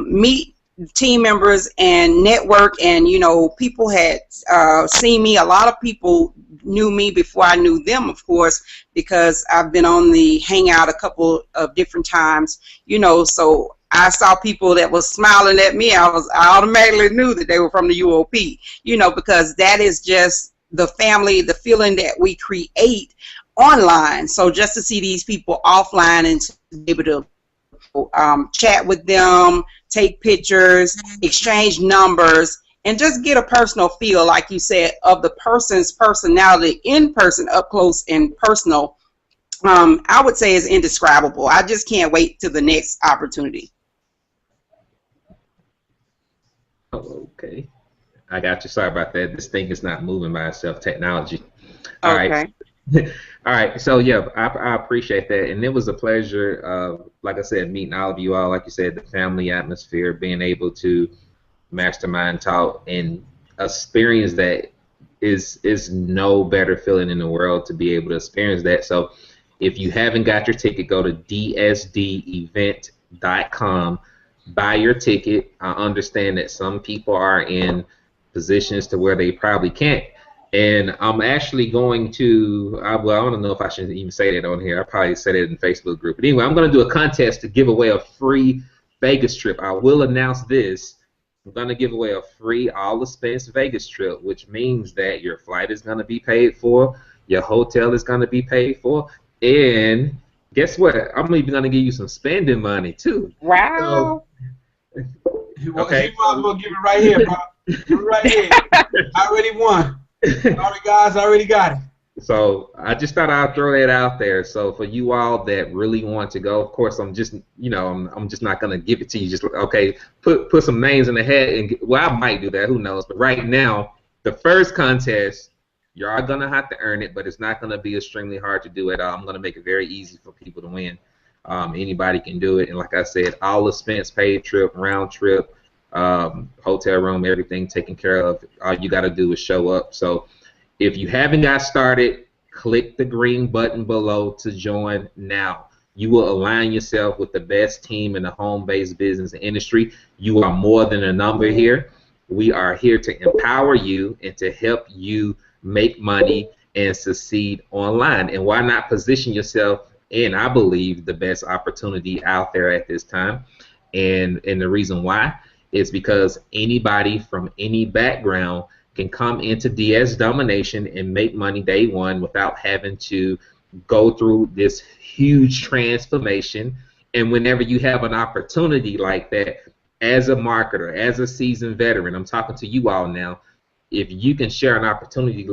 meet team members and network. And, you know, people had seen me. A lot of people knew me before I knew them, of course, because I've been on the Hangout a couple of different times, you know, so I saw people that was smiling at me. I automatically knew that they were from the UOP, you know, because that is just the family, the feeling that we create online. So just to see these people offline and to be able to chat with them, take pictures, exchange numbers, and just get a personal feel, like you said, of the person's personality in person, up close and personal, I would say is indescribable. I just can't wait till the next opportunity. Oh, okay. I got you. Sorry about that. This thing is not moving by itself. Technology. All right. All right. So, yeah, I appreciate that. And it was a pleasure, like I said, meeting all of you all. Like you said, the family atmosphere, being able to mastermind, talk, and experience that is no better feeling in the world to be able to experience that. So if you haven't got your ticket, go to dsdevent.com. Buy your ticket. I understand that some people are in positions to where they probably can't And I'm actually going to, well, I don't know if I should even say that on here. I probably said it in the Facebook group. But anyway, I'm going to do a contest to give away a free Vegas trip. I will announce this. I'm going to give away a free all-expense Vegas trip, which means that your flight is going to be paid for, your hotel is going to be paid for, and guess what? I'm even going to give you some spending money, too. Wow. So, okay. You might as well give it right here, bro. Give it right here. I already won. Sorry, guys, I already got it. So I just thought I'd throw that out there. So for you all that really want to go, of course, I'm just, I'm just not gonna give it to you. Just okay, put some names in the hat, and well, I might do that. Who knows? But right now, the first contest, you are gonna have to earn it, but it's not gonna be extremely hard to do at all. I'm gonna make it very easy for people to win. Anybody can do it, and like I said, all expense paid trip, round trip, hotel room, everything taken care of. All you gotta do is show up. So if you haven't got started, click the green button below to join now. You will align yourself with the best team in the home-based business industry. You are more than a number here. We are here to empower you and to help you make money and succeed online. And why not position yourself in, I believe, the best opportunity out there at this time? And the reason why is because anybody from any background can come into DS Domination and make money day one without having to go through this huge transformation. And whenever you have an opportunity like that, as a marketer, as a seasoned veteran, I'm talking to you all now, if you can share an opportunity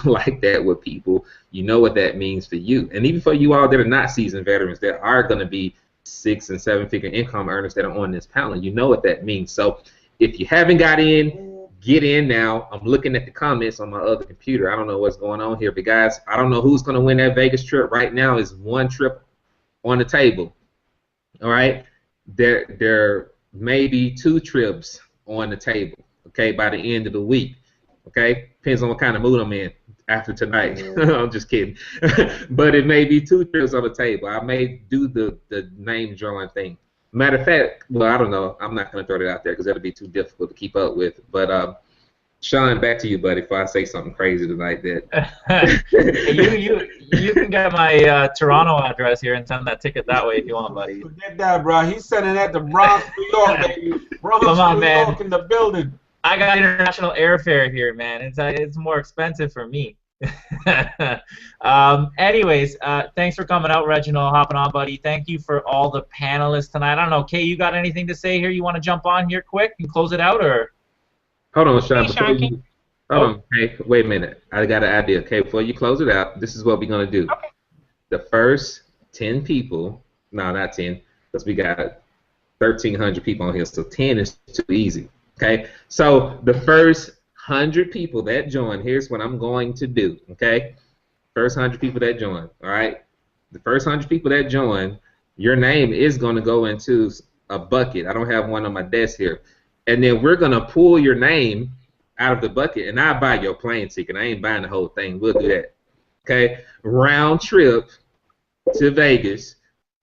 like that with people, you know what that means for you. And even for you all that are not seasoned veterans, there are going to be 6- and 7-figure income earners that are on this panel. You know what that means. So if you haven't got in, get in now. I'm looking at the comments on my other computer. I don't know what's going on here, but guys, I don't know who's going to win that Vegas trip. Right now is one trip on the table. All right, there may be 2 trips on the table. Okay, by the end of the week. Okay, depends on what kind of mood I'm in after tonight. I'm just kidding. But it may be 2 trips on the table. I may do the name drawing thing. Matter of fact, well, I don't know. I'm not going to throw it out there because that'll be too difficult to keep up with. But Sean, back to you, buddy. If I say something crazy tonight, that you can get my Toronto address here and send that ticket that way if you want, buddy. Forget that, bro. He's sending that to Bronx, New York, baby. Bronx, Come on, New man. York in the building. I got international airfare here, man. It's more expensive for me. Anyways, thanks for coming out, Reginald, hopping on, buddy. Thank you for all the panelists tonight. I don't know, Kay, you got anything to say here? You want to jump on here quick and close it out, or? Hold on, Sean. Hey, Hold on. Hey, wait a minute. I got an idea. Okay, before you close it out, this is what we're gonna do. Okay. The first 10 people, no, not 10, because we got 1,300 people on here, so 10 is too easy. Okay, so the first 100 people that join, here's what I'm going to do. Okay, first 100 people that join. All right, the first 100 people that join, your name is going to go into a bucket. I don't have one on my desk here, and then we're going to pull your name out of the bucket, and I'll buy your plane ticket. I ain't buying the whole thing. We'll do that. Okay, round trip to Vegas.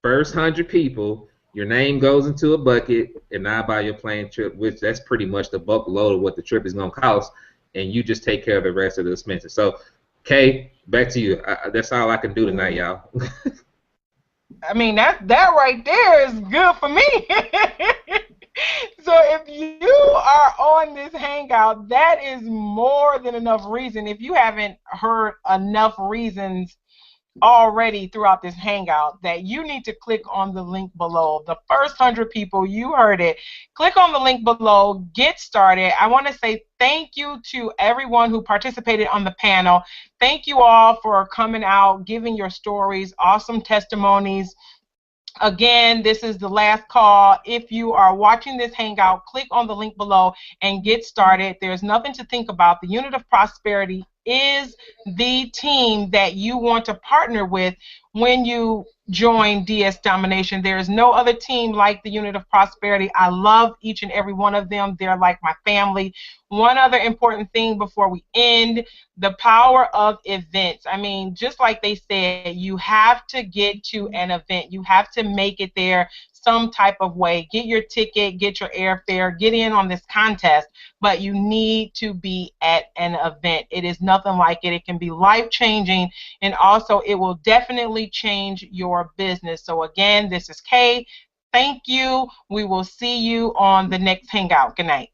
First 100 people. Your name goes into a bucket, and I buy your plane trip, which that's pretty much the bulk load of what the trip is going to cost, and you just take care of the rest of the expenses. So, Kay, back to you. That's all I can do tonight, y'all. I mean, that right there is good for me. So if you are on this Hangout, that is more than enough reason. If you haven't heard enough reasons already throughout this Hangout, that you need to click on the link below. The first 100 people, you heard it. Click on the link below, get started. I want to say thank you to everyone who participated on the panel. Thank you all for coming out, giving your stories, awesome testimonies. Again, this is the last call. If you are watching this Hangout, click on the link below and get started. There's nothing to think about. The Unit of Prosperity is the team that you want to partner with when you join DS Domination. There is no other team like the Unit of Prosperity. I love each and every one of them. They're like my family. One other important thing before we end, the power of events. I mean, just like they said, you have to get to an event. You have to make it there. some type of way. Get your ticket, get your airfare, get in on this contest, but you need to be at an event. It is nothing like it. It can be life-changing, and also it will definitely change your business. So again, this is Kay. Thank you. We will see you on the next Hangout. Good night.